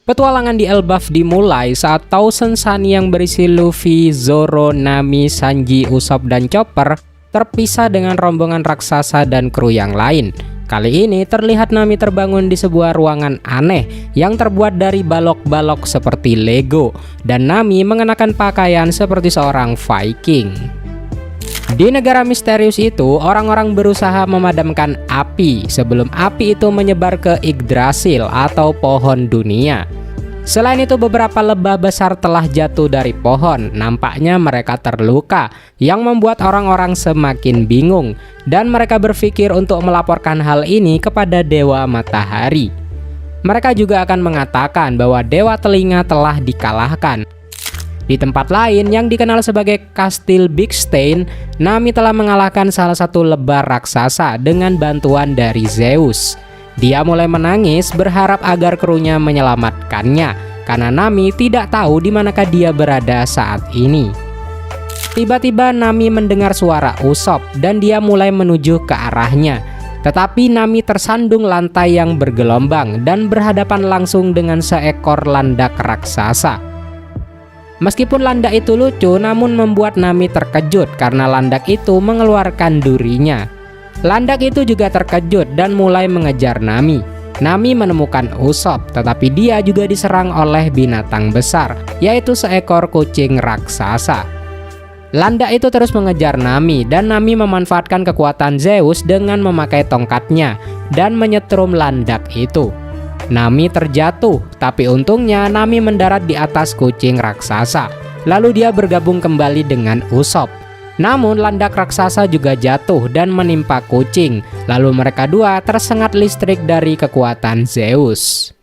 Petualangan di Elbaf dimulai saat Thousand Sun yang berisi Luffy, Zoro, Nami, Sanji, Usopp, dan Chopper terpisah dengan rombongan raksasa dan kru yang lain. Kali ini terlihat Nami terbangun di sebuah ruangan aneh yang terbuat dari balok-balok seperti Lego, dan Nami mengenakan pakaian seperti seorang Viking. Di negara misterius itu, orang-orang berusaha memadamkan api sebelum api itu menyebar ke Yggdrasil atau pohon dunia. Selain itu, beberapa lebah besar telah jatuh dari pohon. Nampaknya mereka terluka, yang membuat orang-orang semakin bingung, dan mereka berpikir untuk melaporkan hal ini kepada Dewa Matahari. Mereka juga akan mengatakan bahwa Dewa Telinga telah dikalahkan. Di tempat lain yang dikenal sebagai Kastil Big Stain, Nami telah mengalahkan salah satu lebah raksasa dengan bantuan dari Zeus. Dia mulai menangis berharap agar krunya menyelamatkannya, karena Nami tidak tahu di manakah dia berada saat ini. Tiba-tiba Nami mendengar suara Usopp dan dia mulai menuju ke arahnya. Tetapi Nami tersandung lantai yang bergelombang dan berhadapan langsung dengan seekor landak raksasa. Meskipun landak itu lucu, namun membuat Nami terkejut karena landak itu mengeluarkan durinya. Landak itu juga terkejut dan mulai mengejar Nami. Nami menemukan Usopp, tetapi dia juga diserang oleh binatang besar, yaitu seekor kucing raksasa. Landak itu terus mengejar Nami, dan Nami memanfaatkan kekuatan Zeus dengan memakai tongkatnya dan menyetrum landak itu. Nami terjatuh, tapi untungnya Nami mendarat di atas kucing raksasa. Lalu dia bergabung kembali dengan Usopp. Namun landak raksasa juga jatuh dan menimpa kucing. Lalu mereka dua tersengat listrik dari kekuatan Zeus.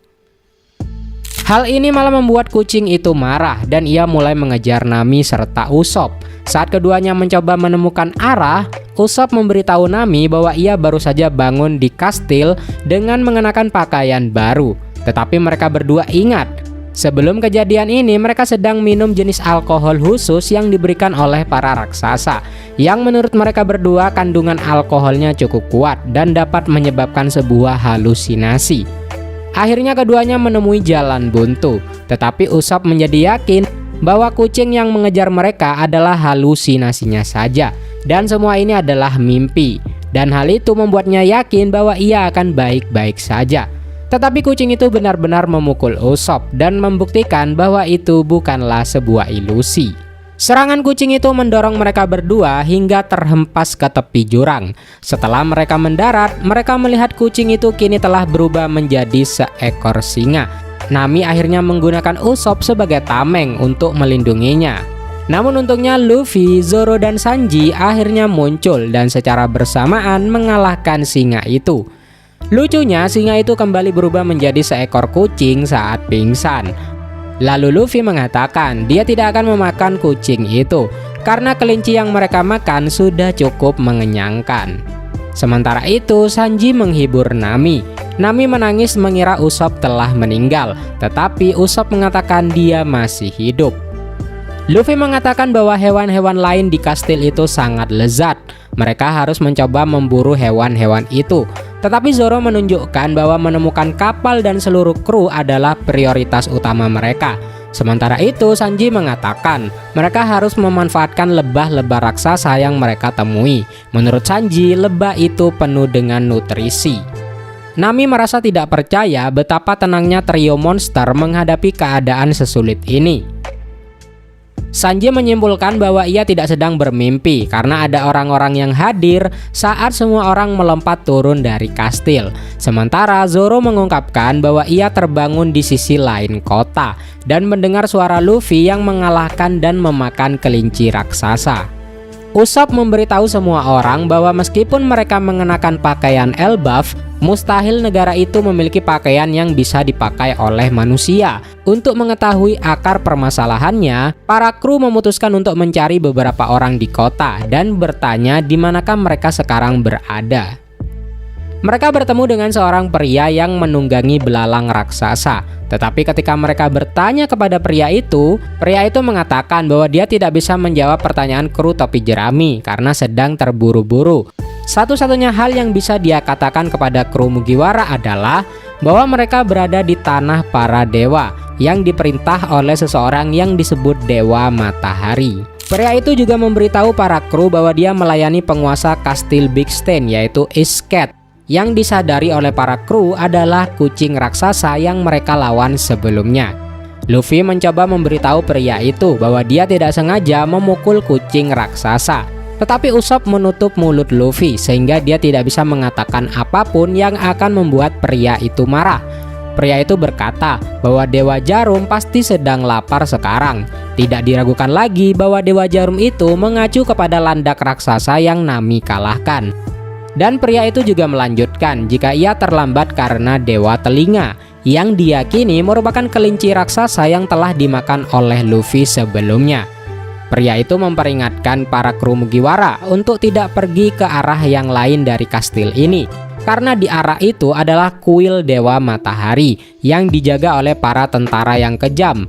Hal ini malah membuat kucing itu marah dan ia mulai mengejar Nami serta Usopp. Saat keduanya mencoba menemukan arah, Usopp memberitahu Nami bahwa ia baru saja bangun di kastil dengan mengenakan pakaian baru. Tetapi mereka berdua ingat, sebelum kejadian ini mereka sedang minum jenis alkohol khusus yang diberikan oleh para raksasa, yang menurut mereka berdua kandungan alkoholnya cukup kuat dan dapat menyebabkan sebuah halusinasi. Akhirnya keduanya menemui jalan buntu, tetapi Usopp menjadi yakin bahwa kucing yang mengejar mereka adalah halusinasinya saja, dan semua ini adalah mimpi, dan hal itu membuatnya yakin bahwa ia akan baik-baik saja. Tetapi kucing itu benar-benar memukul Usopp dan membuktikan bahwa itu bukanlah sebuah ilusi. Serangan kucing itu mendorong mereka berdua hingga terhempas ke tepi jurang. Setelah mereka mendarat, mereka melihat kucing itu kini telah berubah menjadi seekor singa. Nami akhirnya menggunakan Usopp sebagai tameng untuk melindunginya. Namun untungnya Luffy, Zoro, dan Sanji akhirnya muncul dan secara bersamaan mengalahkan singa itu. Lucunya, singa itu kembali berubah menjadi seekor kucing saat pingsan. Lalu Luffy mengatakan dia tidak akan memakan kucing itu karena kelinci yang mereka makan sudah cukup mengenyangkan. Sementara itu, Sanji menghibur Nami. Nami menangis mengira Usopp telah meninggal, tetapi Usopp mengatakan dia masih hidup. Luffy mengatakan bahwa hewan-hewan lain di kastil itu sangat lezat. Mereka harus mencoba memburu hewan-hewan itu. Tetapi Zoro menunjukkan bahwa menemukan kapal dan seluruh kru adalah prioritas utama mereka. Sementara itu, Sanji mengatakan mereka harus memanfaatkan lebah-lebah raksasa yang mereka temui. Menurut Sanji, lebah itu penuh dengan nutrisi. Nami merasa tidak percaya betapa tenangnya trio monster menghadapi keadaan sesulit ini. Sanji menyimpulkan bahwa ia tidak sedang bermimpi karena ada orang-orang yang hadir saat semua orang melompat turun dari kastil. Sementara Zoro mengungkapkan bahwa ia terbangun di sisi lain kota dan mendengar suara Luffy yang mengalahkan dan memakan kelinci raksasa. Usopp memberitahu semua orang bahwa meskipun mereka mengenakan pakaian Elbaf, mustahil negara itu memiliki pakaian yang bisa dipakai oleh manusia. Untuk mengetahui akar permasalahannya, para kru memutuskan untuk mencari beberapa orang di kota dan bertanya di manakah mereka sekarang berada. Mereka bertemu dengan seorang pria yang menunggangi belalang raksasa. Tetapi ketika mereka bertanya kepada pria itu mengatakan bahwa dia tidak bisa menjawab pertanyaan kru topi jerami karena sedang terburu-buru. Satu-satunya hal yang bisa dia katakan kepada kru Mugiwara adalah bahwa mereka berada di tanah para dewa yang diperintah oleh seseorang yang disebut Dewa Matahari. Pria itu juga memberitahu para kru bahwa dia melayani penguasa Kastil Big Stan, yaitu Isket, yang disadari oleh para kru adalah kucing raksasa yang mereka lawan sebelumnya. Luffy mencoba memberitahu pria itu bahwa dia tidak sengaja memukul kucing raksasa. Tetapi Usopp menutup mulut Luffy sehingga dia tidak bisa mengatakan apapun yang akan membuat pria itu marah. Pria itu berkata bahwa Dewa Jarum pasti sedang lapar sekarang. Tidak diragukan lagi bahwa Dewa Jarum itu mengacu kepada landak raksasa yang Nami kalahkan. Dan pria itu juga melanjutkan jika ia terlambat karena Dewa Telinga, yang diyakini merupakan kelinci raksasa yang telah dimakan oleh Luffy sebelumnya. Pria itu memperingatkan para kru Mugiwara untuk tidak pergi ke arah yang lain dari kastil ini, karena di arah itu adalah kuil Dewa Matahari yang dijaga oleh para tentara yang kejam.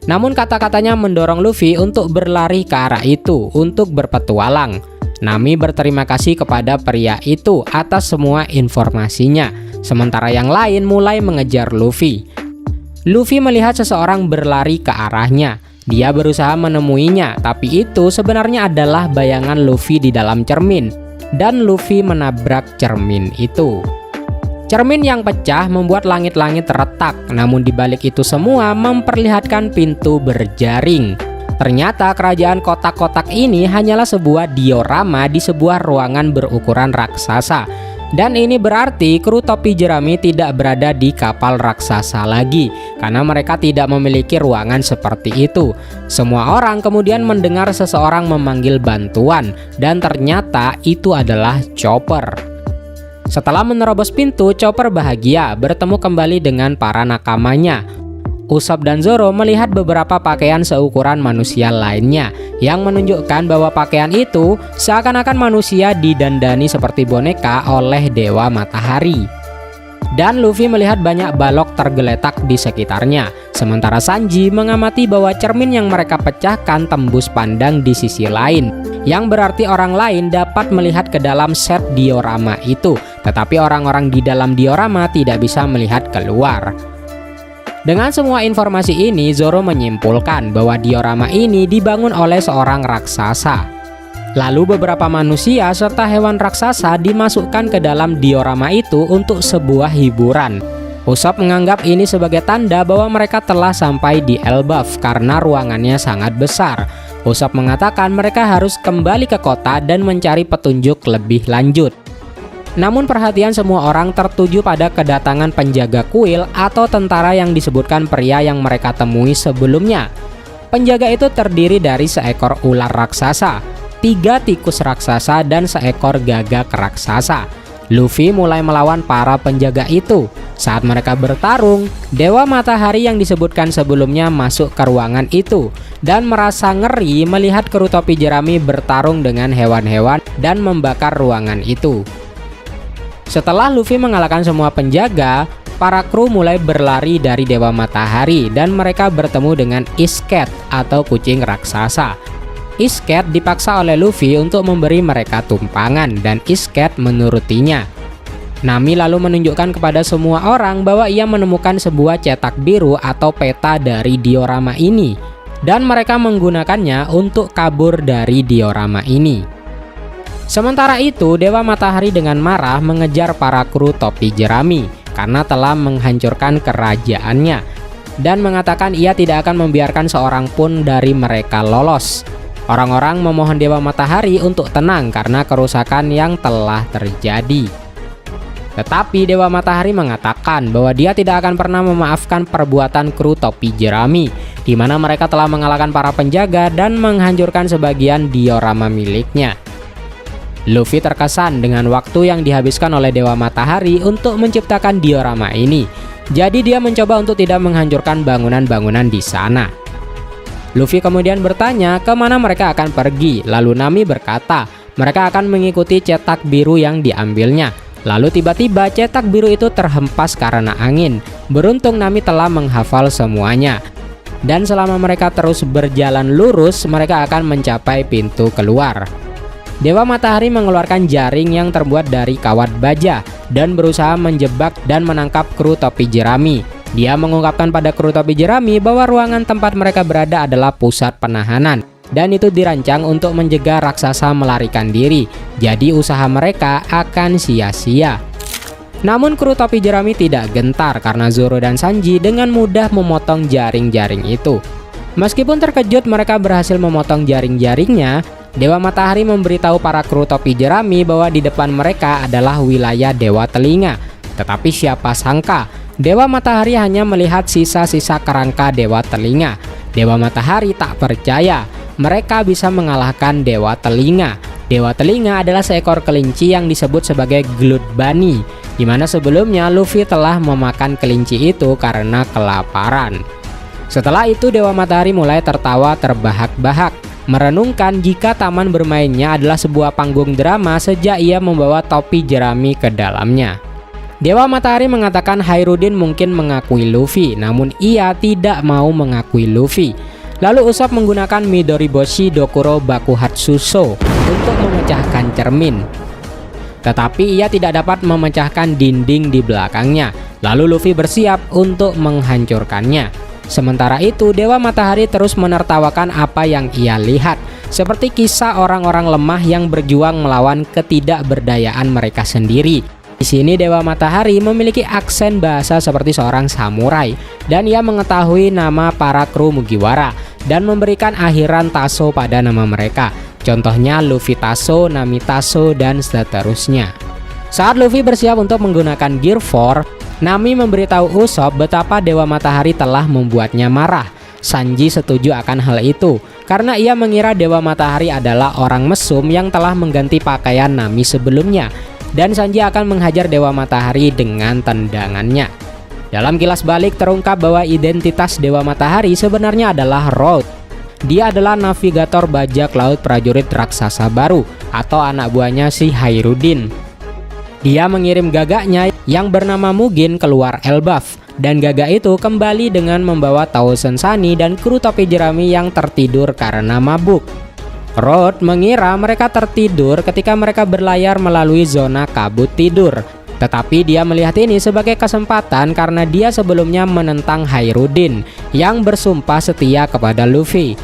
Namun kata-katanya mendorong Luffy untuk berlari ke arah itu untuk berpetualang. Nami berterima kasih kepada pria itu atas semua informasinya, sementara yang lain mulai mengejar Luffy. Luffy melihat seseorang berlari ke arahnya. Dia berusaha menemuinya, tapi itu sebenarnya adalah bayangan Luffy di dalam cermin, dan Luffy menabrak cermin itu. Cermin yang pecah membuat langit-langit retak, namun di balik itu semua memperlihatkan pintu berjaring. Ternyata kerajaan kotak-kotak ini hanyalah sebuah diorama di sebuah ruangan berukuran raksasa. Dan ini berarti kru topi jerami tidak berada di kapal raksasa lagi, karena mereka tidak memiliki ruangan seperti itu. Semua orang kemudian mendengar seseorang memanggil bantuan, dan ternyata itu adalah Chopper. Setelah menerobos pintu, Chopper bahagia bertemu kembali dengan para nakamanya. Usopp dan Zoro melihat beberapa pakaian seukuran manusia lainnya yang menunjukkan bahwa pakaian itu seakan-akan manusia didandani seperti boneka oleh Dewa Matahari. Dan Luffy melihat banyak balok tergeletak di sekitarnya, sementara Sanji mengamati bahwa cermin yang mereka pecahkan tembus pandang di sisi lain, yang berarti orang lain dapat melihat ke dalam set diorama itu, tetapi orang-orang di dalam diorama tidak bisa melihat keluar. Dengan semua informasi ini, Zoro menyimpulkan bahwa diorama ini dibangun oleh seorang raksasa. Lalu beberapa manusia serta hewan raksasa dimasukkan ke dalam diorama itu untuk sebuah hiburan. Usopp menganggap ini sebagai tanda bahwa mereka telah sampai di Elbaf karena ruangannya sangat besar. Usopp mengatakan mereka harus kembali ke kota dan mencari petunjuk lebih lanjut. Namun perhatian semua orang tertuju pada kedatangan penjaga kuil atau tentara yang disebutkan pria yang mereka temui sebelumnya. Penjaga itu terdiri dari seekor ular raksasa, 3 tikus raksasa, dan seekor gagak raksasa. Luffy mulai melawan para penjaga itu. Saat mereka bertarung, Dewa Matahari yang disebutkan sebelumnya masuk ke ruangan itu dan merasa ngeri melihat kru topi jerami bertarung dengan hewan-hewan dan membakar ruangan itu. Setelah Luffy mengalahkan semua penjaga, para kru mulai berlari dari Dewa Matahari dan mereka bertemu dengan Isket atau kucing raksasa. Isket dipaksa oleh Luffy untuk memberi mereka tumpangan dan Isket menurutinya. Nami lalu menunjukkan kepada semua orang bahwa ia menemukan sebuah cetak biru atau peta dari diorama ini, dan mereka menggunakannya untuk kabur dari diorama ini. Sementara itu, Dewa Matahari dengan marah mengejar para kru topi jerami karena telah menghancurkan kerajaannya dan mengatakan ia tidak akan membiarkan seorang pun dari mereka lolos. Orang-orang memohon Dewa Matahari untuk tenang karena kerusakan yang telah terjadi. Tetapi Dewa Matahari mengatakan bahwa dia tidak akan pernah memaafkan perbuatan kru topi jerami, di mana mereka telah mengalahkan para penjaga dan menghancurkan sebagian diorama miliknya. Luffy terkesan dengan waktu yang dihabiskan oleh Dewa Matahari untuk menciptakan diorama ini. Jadi dia mencoba untuk tidak menghancurkan bangunan-bangunan di sana. Luffy kemudian bertanya kemana mereka akan pergi. Lalu Nami berkata mereka akan mengikuti cetak biru yang diambilnya. Lalu tiba-tiba cetak biru itu terhempas karena angin. Beruntung Nami telah menghafal semuanya. Dan selama mereka terus berjalan lurus, mereka akan mencapai pintu keluar. Dewa Matahari mengeluarkan jaring yang terbuat dari kawat baja dan berusaha menjebak dan menangkap kru topi jerami. Dia mengungkapkan pada kru topi jerami bahwa ruangan tempat mereka berada adalah pusat penahanan, dan itu dirancang untuk mencegah raksasa melarikan diri. Jadi usaha mereka akan sia-sia. Namun kru topi jerami tidak gentar karena Zoro dan Sanji dengan mudah memotong jaring-jaring itu. Meskipun terkejut mereka berhasil memotong jaring-jaringnya, Dewa Matahari memberitahu para kru topi jerami bahwa di depan mereka adalah wilayah Dewa Telinga. Tetapi siapa sangka, Dewa Matahari hanya melihat sisa-sisa kerangka Dewa Telinga. Dewa Matahari tak percaya mereka bisa mengalahkan Dewa Telinga. Dewa Telinga adalah seekor kelinci yang disebut sebagai Glut Bunny, di mana sebelumnya Luffy telah memakan kelinci itu karena kelaparan. Setelah itu Dewa Matahari mulai tertawa terbahak-bahak, merenungkan jika taman bermainnya adalah sebuah panggung drama sejak ia membawa topi jerami ke dalamnya. Dewa Matahari mengatakan Hairudin mungkin mengakui Luffy, namun ia tidak mau mengakui Luffy. Lalu Usopp menggunakan Midoriboshi Dokuro Bakuhatsuso untuk memecahkan cermin. Tetapi ia tidak dapat memecahkan dinding di belakangnya. Lalu Luffy bersiap untuk menghancurkannya. Sementara itu Dewa Matahari terus menertawakan apa yang ia lihat, seperti kisah orang-orang lemah yang berjuang melawan ketidakberdayaan mereka sendiri. Di sini Dewa Matahari memiliki aksen bahasa seperti seorang samurai, dan ia mengetahui nama para kru Mugiwara dan memberikan akhiran Taso pada nama mereka. Contohnya Luffy Taso, Nami Taso, dan seterusnya. Saat Luffy bersiap untuk menggunakan Gear 4, Nami memberitahu Usopp betapa Dewa Matahari telah membuatnya marah. Sanji setuju akan hal itu karena ia mengira Dewa Matahari adalah orang mesum yang telah mengganti pakaian Nami sebelumnya, dan Sanji akan menghajar Dewa Matahari dengan tendangannya. Dalam kilas balik terungkap bahwa identitas Dewa Matahari sebenarnya adalah Road. Dia adalah navigator bajak laut prajurit raksasa baru atau anak buahnya si Hairudin. Dia mengirim gagaknya yang bernama Mugen keluar Elbaf, dan gagak itu kembali dengan membawa Thousand Sunny dan kru topi jerami yang tertidur karena mabuk. Road mengira mereka tertidur ketika mereka berlayar melalui zona kabut tidur. Tetapi dia melihat ini sebagai kesempatan karena dia sebelumnya menentang Hairudin yang bersumpah setia kepada Luffy.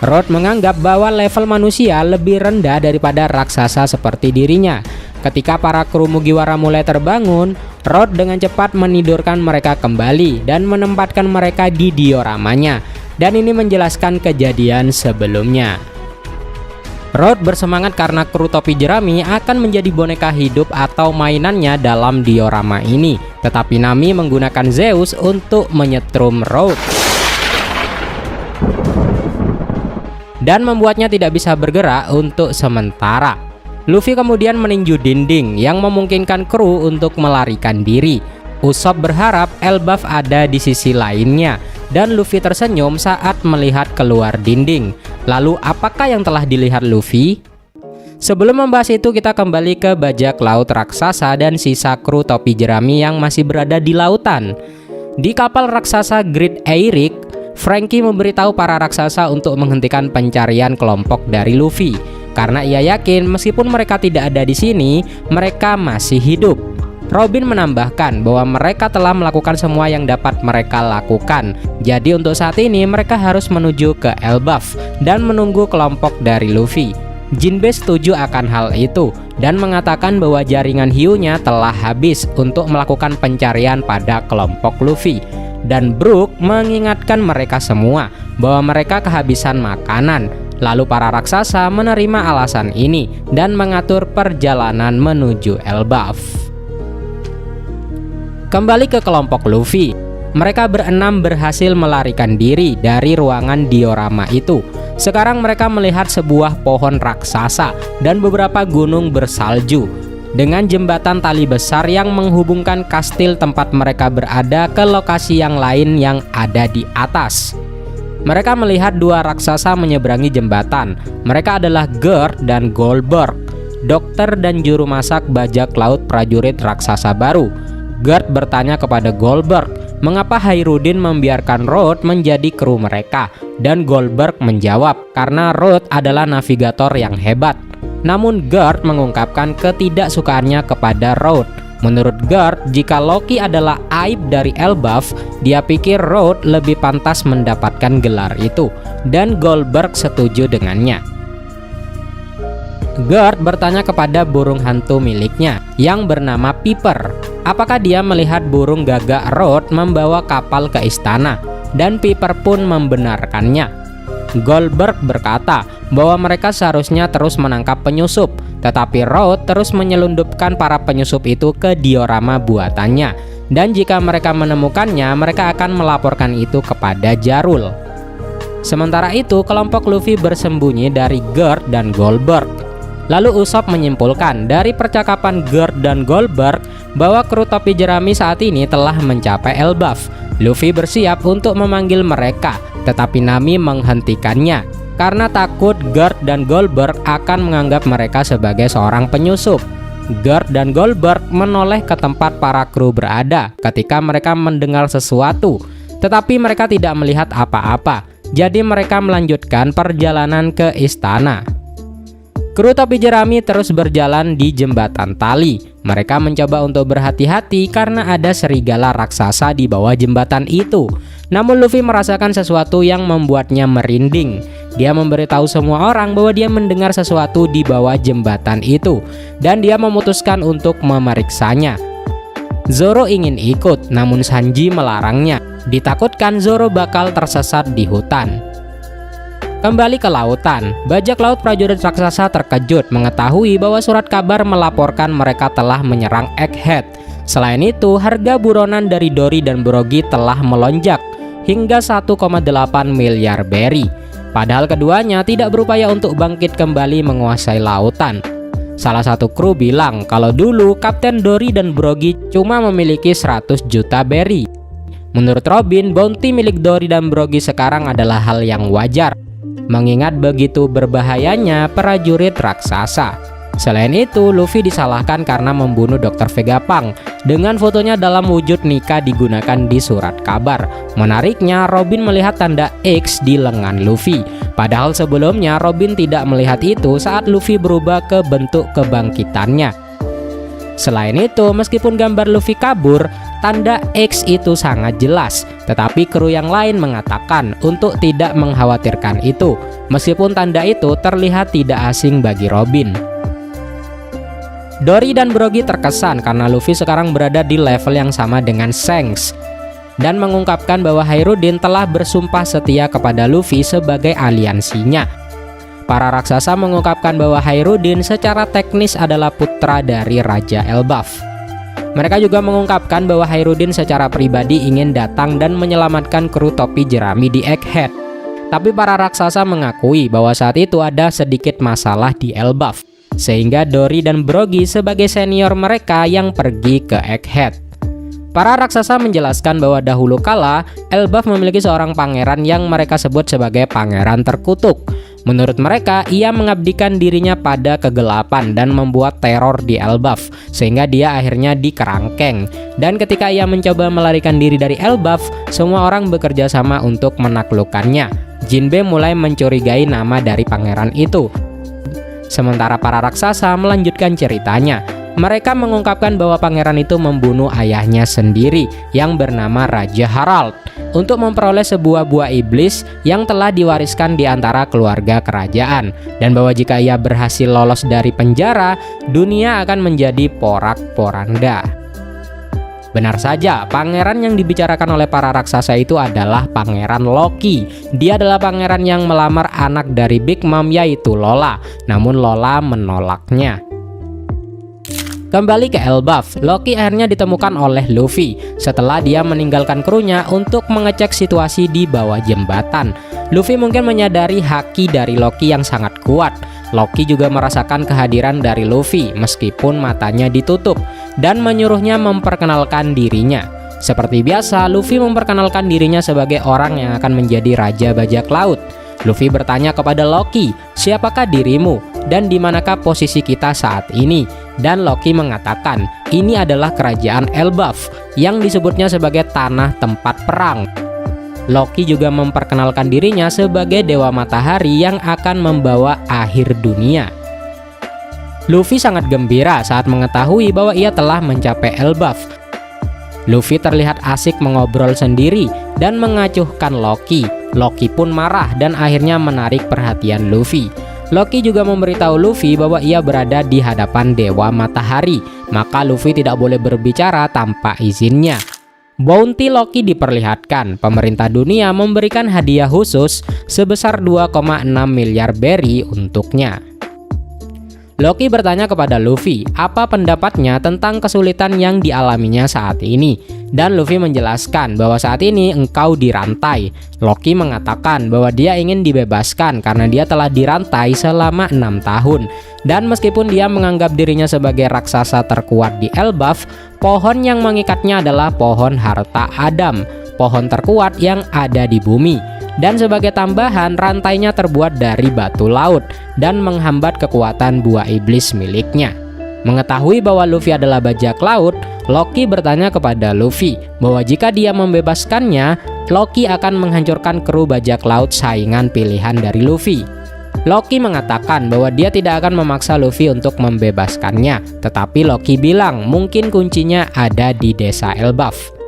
Road menganggap bahwa level manusia lebih rendah daripada raksasa seperti dirinya. Ketika para kru Mugiwara mulai terbangun, Road dengan cepat menidurkan mereka kembali dan menempatkan mereka di dioramanya. Dan ini menjelaskan kejadian sebelumnya. Road bersemangat karena kru topi jerami akan menjadi boneka hidup atau mainannya dalam diorama ini. Tetapi Nami menggunakan Zeus untuk menyetrum Road dan membuatnya tidak bisa bergerak untuk sementara. Luffy kemudian meninju dinding yang memungkinkan kru untuk melarikan diri. Usopp berharap Elbaf ada di sisi lainnya, dan Luffy tersenyum saat melihat keluar dinding. Lalu apakah yang telah dilihat Luffy? Sebelum membahas itu, kita kembali ke bajak laut raksasa dan sisa kru topi jerami yang masih berada di lautan. Di kapal raksasa Great Eyrick, Franky memberitahu para raksasa untuk menghentikan pencarian kelompok dari Luffy karena ia yakin meskipun mereka tidak ada di sini, mereka masih hidup. Robin menambahkan bahwa mereka telah melakukan semua yang dapat mereka lakukan. Jadi untuk saat ini mereka harus menuju ke Elbaf dan menunggu kelompok dari Luffy. Jinbe setuju akan hal itu dan mengatakan bahwa jaringan hiunya telah habis untuk melakukan pencarian pada kelompok Luffy. Dan Brook mengingatkan mereka semua bahwa mereka kehabisan makanan. Lalu para raksasa menerima alasan ini dan mengatur perjalanan menuju Elbaf. Kembali ke kelompok Luffy, mereka berenam berhasil melarikan diri dari ruangan diorama itu. Sekarang mereka melihat sebuah pohon raksasa dan beberapa gunung bersalju, dengan jembatan tali besar yang menghubungkan kastil tempat mereka berada ke lokasi yang lain yang ada di atas. Mereka melihat dua raksasa menyeberangi jembatan. Mereka adalah Gerd dan Goldberg, dokter dan juru masak bajak laut prajurit raksasa baru. Gerd bertanya kepada Goldberg, mengapa Hairudin membiarkan Road menjadi kru mereka? Dan Goldberg menjawab, karena Road adalah navigator yang hebat. Namun Gerd mengungkapkan ketidaksukaannya kepada Road. Menurut Garth, jika Loki adalah aib dari Elbaf, dia pikir Roth lebih pantas mendapatkan gelar itu, dan Goldberg setuju dengannya. Garth bertanya kepada burung hantu miliknya yang bernama Piper, apakah dia melihat burung gagak Roth membawa kapal ke istana, dan Piper pun membenarkannya. Goldberg berkata bahwa mereka seharusnya terus menangkap penyusup, tetapi Roth terus menyelundupkan para penyusup itu ke diorama buatannya, dan jika mereka menemukannya, mereka akan melaporkan itu kepada Jarul. Sementara itu, kelompok Luffy bersembunyi dari Garth dan Goldberg. Lalu Usopp menyimpulkan dari percakapan Garth dan Goldberg bahwa kru topi jerami saat ini telah mencapai Elbaf. Luffy bersiap untuk memanggil mereka, tetapi Nami menghentikannya karena takut Garth dan Goldberg akan menganggap mereka sebagai seorang penyusup. Garth dan Goldberg menoleh ke tempat para kru berada ketika mereka mendengar sesuatu, tetapi mereka tidak melihat apa-apa. Jadi mereka melanjutkan perjalanan ke istana. Kru topi jerami terus berjalan di jembatan tali. Mereka mencoba untuk berhati-hati karena ada serigala raksasa di bawah jembatan itu. Namun Luffy merasakan sesuatu yang membuatnya merinding. Dia memberitahu semua orang bahwa dia mendengar sesuatu di bawah jembatan itu, dan dia memutuskan untuk memeriksanya. Zoro ingin ikut, namun Sanji melarangnya. Ditakutkan Zoro bakal tersesat di hutan. Kembali ke lautan, bajak laut prajurit raksasa terkejut mengetahui bahwa surat kabar melaporkan mereka telah menyerang Egghead. Selain itu, harga buronan dari Dory dan Brogy telah melonjak hingga 1,8 miliar berry. Padahal keduanya tidak berupaya untuk bangkit kembali menguasai lautan. Salah satu kru bilang kalau dulu Kapten Dory dan Brogy cuma memiliki 100 juta berry. Menurut Robin, bounty milik Dory dan Brogy sekarang adalah hal yang wajar, mengingat begitu berbahayanya prajurit raksasa. Selain itu, Luffy disalahkan karena membunuh Dr. Vegapunk dengan fotonya dalam wujud Nika digunakan di surat kabar. Menariknya, Robin melihat tanda X di lengan Luffy. Padahal sebelumnya Robin tidak melihat itu saat Luffy berubah ke bentuk kebangkitannya. Selain itu, meskipun gambar Luffy kabur, tanda X itu sangat jelas. Tetapi kru yang lain mengatakan untuk tidak mengkhawatirkan itu, meskipun tanda itu terlihat tidak asing bagi Robin. Dory dan Brogy terkesan karena Luffy sekarang berada di level yang sama dengan Shanks, dan mengungkapkan bahwa Hairudin telah bersumpah setia kepada Luffy sebagai aliansinya. Para raksasa mengungkapkan bahwa Hairudin secara teknis adalah putra dari Raja Elbaf. Mereka juga mengungkapkan bahwa Hairudin secara pribadi ingin datang dan menyelamatkan kru topi jerami di Egghead. Tapi para raksasa mengakui bahwa saat itu ada sedikit masalah di Elbaf, sehingga Dory dan Brogy sebagai senior mereka yang pergi ke Egghead. Para raksasa menjelaskan bahwa dahulu kala Elbaf memiliki seorang pangeran yang mereka sebut sebagai pangeran terkutuk. Menurut mereka, ia mengabdikan dirinya pada kegelapan dan membuat teror di Elbaf, sehingga dia akhirnya dikerangkeng. Dan ketika ia mencoba melarikan diri dari Elbaf, semua orang bekerja sama untuk menaklukkannya. Jinbe mulai mencurigai nama dari pangeran itu. Sementara para raksasa melanjutkan ceritanya. Mereka mengungkapkan bahwa pangeran itu membunuh ayahnya sendiri yang bernama Raja Harald untuk memperoleh sebuah buah iblis yang telah diwariskan di antara keluarga kerajaan, dan bahwa jika ia berhasil lolos dari penjara, dunia akan menjadi porak-poranda. Benar saja, pangeran yang dibicarakan oleh para raksasa itu adalah Pangeran Loki. Dia adalah pangeran yang melamar anak dari Big Mom, yaitu Lola. Namun Lola menolaknya. Kembali ke Elbaf, Loki akhirnya ditemukan oleh Luffy setelah dia meninggalkan krunya untuk mengecek situasi di bawah jembatan. Luffy mungkin menyadari haki dari Loki yang sangat kuat. Loki juga merasakan kehadiran dari Luffy meskipun matanya ditutup, dan menyuruhnya memperkenalkan dirinya. Seperti biasa, Luffy memperkenalkan dirinya sebagai orang yang akan menjadi Raja Bajak Laut. Luffy bertanya kepada Loki, "Siapakah dirimu dan di manakah posisi kita saat ini?" Dan Loki mengatakan, ini adalah kerajaan Elbaf yang disebutnya sebagai tanah tempat perang. Loki juga memperkenalkan dirinya sebagai Dewa Matahari yang akan membawa akhir dunia. Luffy sangat gembira saat mengetahui bahwa ia telah mencapai Elbaf. Luffy terlihat asik mengobrol sendiri dan mengacuhkan Loki. Loki pun marah dan akhirnya menarik perhatian Luffy. Loki juga memberitahu Luffy bahwa ia berada di hadapan Dewa Matahari, maka Luffy tidak boleh berbicara tanpa izinnya. Bounty Loki diperlihatkan. Pemerintah dunia memberikan hadiah khusus sebesar 2,6 miliar berry untuknya. Loki bertanya kepada Luffy apa pendapatnya tentang kesulitan yang dialaminya saat ini. Dan Luffy menjelaskan bahwa saat ini engkau dirantai. Loki mengatakan bahwa dia ingin dibebaskan karena dia telah dirantai selama 6 tahun. Dan meskipun dia menganggap dirinya sebagai raksasa terkuat di Elbaf, pohon yang mengikatnya adalah pohon harta Adam, pohon terkuat yang ada di bumi. Dan sebagai tambahan, rantainya terbuat dari batu laut dan menghambat kekuatan buah iblis miliknya. Mengetahui bahwa Luffy adalah bajak laut, Loki bertanya kepada Luffy bahwa jika dia membebaskannya, Loki akan menghancurkan kru bajak laut saingan pilihan dari Luffy. Loki mengatakan bahwa dia tidak akan memaksa Luffy untuk membebaskannya, tetapi Loki bilang mungkin kuncinya ada di desa Elbaf.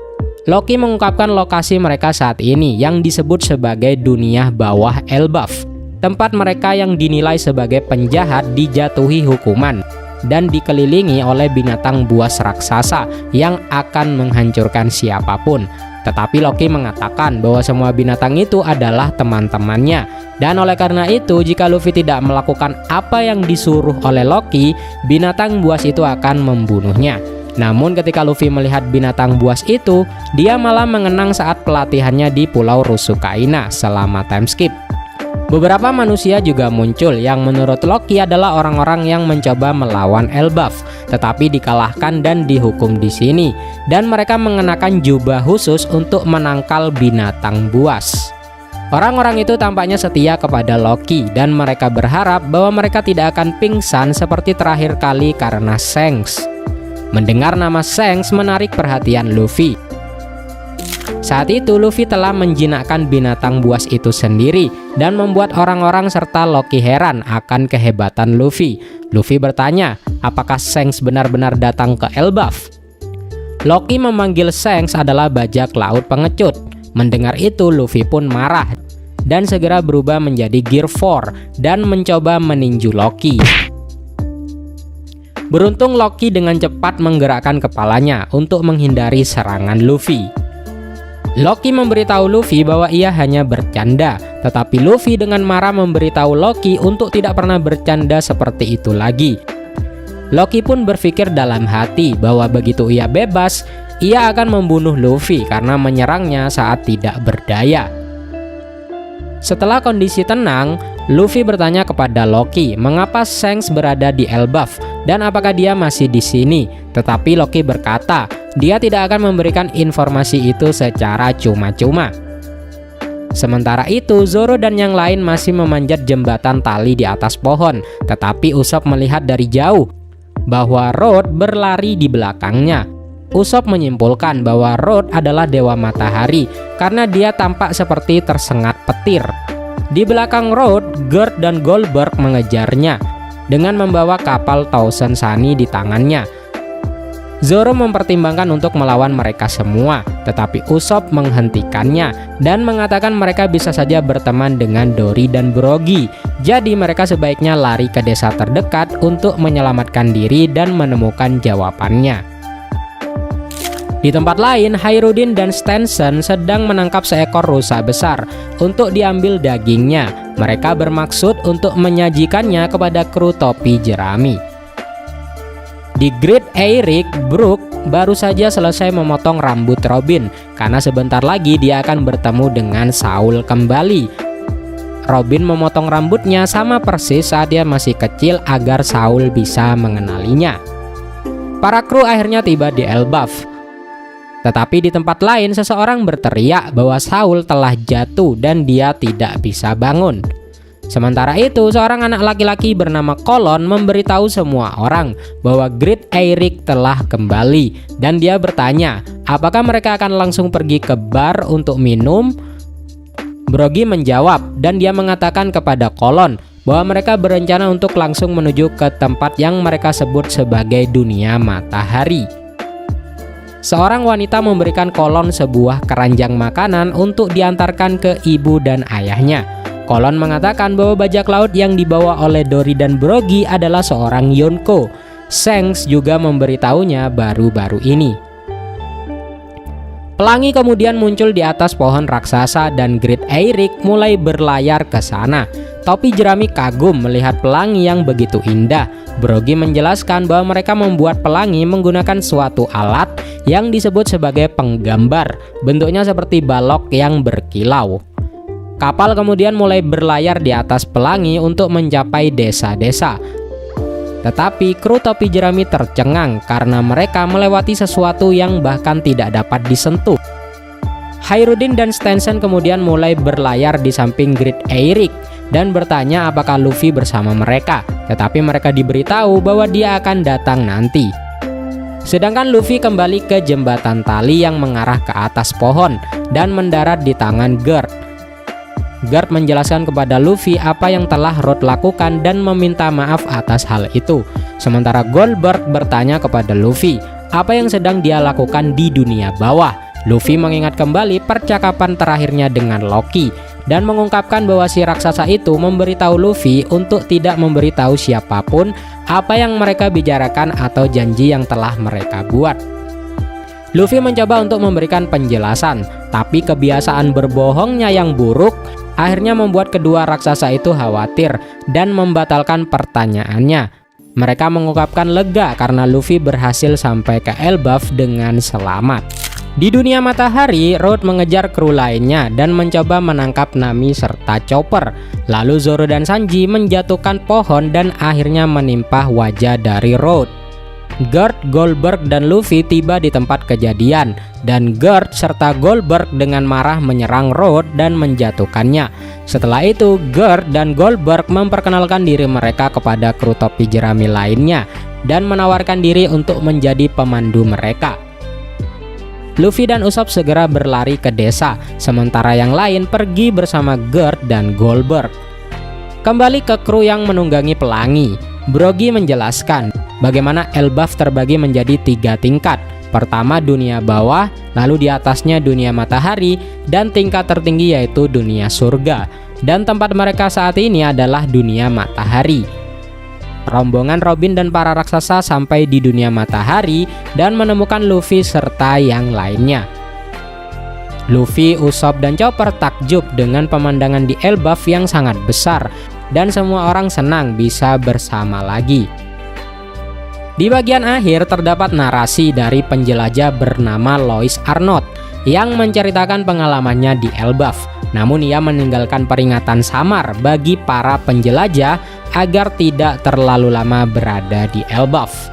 Loki mengungkapkan lokasi mereka saat ini yang disebut sebagai dunia bawah Elbaf. Tempat mereka yang dinilai sebagai penjahat dijatuhi hukuman dan dikelilingi oleh binatang buas raksasa yang akan menghancurkan siapapun. Tetapi Loki mengatakan bahwa semua binatang itu adalah teman-temannya. Dan oleh karena itu, jika Luffy tidak melakukan apa yang disuruh oleh Loki, binatang buas itu akan membunuhnya. Namun ketika Luffy melihat binatang buas itu, dia malah mengenang saat pelatihannya di Pulau Rusukaina selama time skip. Beberapa manusia juga muncul yang menurut Loki adalah orang-orang yang mencoba melawan Elbaf, tetapi dikalahkan dan dihukum di sini. Dan mereka mengenakan jubah khusus untuk menangkal binatang buas. Orang-orang itu tampaknya setia kepada Loki dan mereka berharap bahwa mereka tidak akan pingsan seperti terakhir kali karena Shanks. Mendengar nama Shanks menarik perhatian Luffy. Saat itu Luffy telah menjinakkan binatang buas itu sendiri dan membuat orang-orang serta Loki heran akan kehebatan Luffy. Luffy bertanya, apakah Shanks benar-benar datang ke Elbaf? Loki memanggil Shanks adalah bajak laut pengecut. Mendengar itu Luffy pun marah dan segera berubah menjadi Gear 4 dan mencoba meninju Loki. Beruntung Loki dengan cepat menggerakkan kepalanya untuk menghindari serangan Luffy. Loki memberitahu Luffy bahwa ia hanya bercanda, tetapi Luffy dengan marah memberitahu Loki untuk tidak pernah bercanda seperti itu lagi. Loki pun berpikir dalam hati bahwa begitu ia bebas, ia akan membunuh Luffy karena menyerangnya saat tidak berdaya. Setelah kondisi tenang, Luffy bertanya kepada Loki mengapa Shanks berada di Elbaf dan apakah dia masih di sini. Tetapi Loki berkata, dia tidak akan memberikan informasi itu secara cuma-cuma. Sementara itu, Zoro dan yang lain masih memanjat jembatan tali di atas pohon, tetapi Usopp melihat dari jauh bahwa Road berlari di belakangnya. Usopp menyimpulkan bahwa Road adalah Dewa Matahari karena dia tampak seperti tersengat petir. Di belakang Road, Gerd dan Goldberg mengejarnya dengan membawa kapal Thousand Sunny di tangannya. Zoro mempertimbangkan untuk melawan mereka semua, tetapi Usopp menghentikannya dan mengatakan mereka bisa saja berteman dengan Dory dan Brogy. Jadi mereka sebaiknya lari ke desa terdekat untuk menyelamatkan diri dan menemukan jawabannya. Di tempat lain, Hairudin dan Stenson sedang menangkap seekor rusa besar untuk diambil dagingnya. Mereka bermaksud untuk menyajikannya kepada kru topi jerami. Di Great Eyrick, Brook baru saja selesai memotong rambut Robin karena sebentar lagi dia akan bertemu dengan Saul kembali. Robin memotong rambutnya sama persis saat dia masih kecil agar Saul bisa mengenalinya. Para kru akhirnya tiba di Elbaf. Tetapi di tempat lain seseorang berteriak bahwa Saul telah jatuh dan dia tidak bisa bangun. Sementara itu, seorang anak laki-laki bernama Colon memberitahu semua orang bahwa Great Eyrick telah kembali dan dia bertanya, apakah mereka akan langsung pergi ke bar untuk minum? Brogy menjawab dan dia mengatakan kepada Colon bahwa mereka berencana untuk langsung menuju ke tempat yang mereka sebut sebagai dunia matahari. Seorang wanita memberikan Kolon sebuah keranjang makanan untuk diantarkan ke ibu dan ayahnya. Kolon mengatakan bahwa bajak laut yang dibawa oleh Dory dan Broggy adalah seorang Yonko. Shanks juga memberitahunya baru-baru ini. Pelangi kemudian muncul di atas pohon raksasa dan Great Eyrick mulai berlayar ke sana. Topi jerami kagum melihat pelangi yang begitu indah. Broggy menjelaskan bahwa mereka membuat pelangi menggunakan suatu alat yang disebut sebagai penggambar. Bentuknya seperti balok yang berkilau. Kapal kemudian mulai berlayar di atas pelangi untuk mencapai desa-desa. Tetapi kru topi jerami tercengang karena mereka melewati sesuatu yang bahkan tidak dapat disentuh. Hayruddin dan Stenson kemudian mulai berlayar di samping Great Eyrick dan bertanya apakah Luffy bersama mereka. Tetapi mereka diberitahu bahwa dia akan datang nanti. Sedangkan Luffy kembali ke jembatan tali yang mengarah ke atas pohon dan mendarat di tangan Garp. Garp menjelaskan kepada Luffy apa yang telah Road lakukan dan meminta maaf atas hal itu. Sementara Goldberg bertanya kepada Luffy apa yang sedang dia lakukan di dunia bawah. Luffy mengingat kembali percakapan terakhirnya dengan Loki dan mengungkapkan bahwa si raksasa itu memberitahu Luffy untuk tidak memberitahu siapapun apa yang mereka bicarakan atau janji yang telah mereka buat. Luffy mencoba untuk memberikan penjelasan, tapi kebiasaan berbohongnya yang buruk akhirnya membuat kedua raksasa itu khawatir dan membatalkan pertanyaannya. Mereka mengungkapkan lega karena Luffy berhasil sampai ke Elbaf dengan selamat. Di dunia matahari, Road mengejar kru lainnya dan mencoba menangkap Nami serta Chopper. Lalu Zoro dan Sanji menjatuhkan pohon dan akhirnya menimpa wajah dari Road. Garp, Goldberg, dan Luffy tiba di tempat kejadian dan Garp serta Goldberg dengan marah menyerang Road dan menjatuhkannya. Setelah itu, Garp dan Goldberg memperkenalkan diri mereka kepada kru topi jerami lainnya dan menawarkan diri untuk menjadi pemandu mereka. Luffy dan Usopp segera berlari ke desa, sementara yang lain pergi bersama Garp dan Goldberg. Kembali ke kru yang menunggangi pelangi, Broggy menjelaskan bagaimana Elbaf terbagi menjadi 3 tingkat. Pertama dunia bawah, lalu di atasnya dunia matahari, dan tingkat tertinggi yaitu dunia surga. Dan tempat mereka saat ini adalah dunia matahari. Rombongan Robin dan para raksasa sampai di dunia matahari dan menemukan Luffy serta yang lainnya. Luffy, Usopp, dan Chopper takjub dengan pemandangan di Elbaf yang sangat besar dan semua orang senang bisa bersama lagi. Di bagian akhir terdapat narasi dari penjelajah bernama Lois Arnott yang menceritakan pengalamannya di Elbaf. Namun ia meninggalkan peringatan samar bagi para penjelajah agar tidak terlalu lama berada di Elbaf.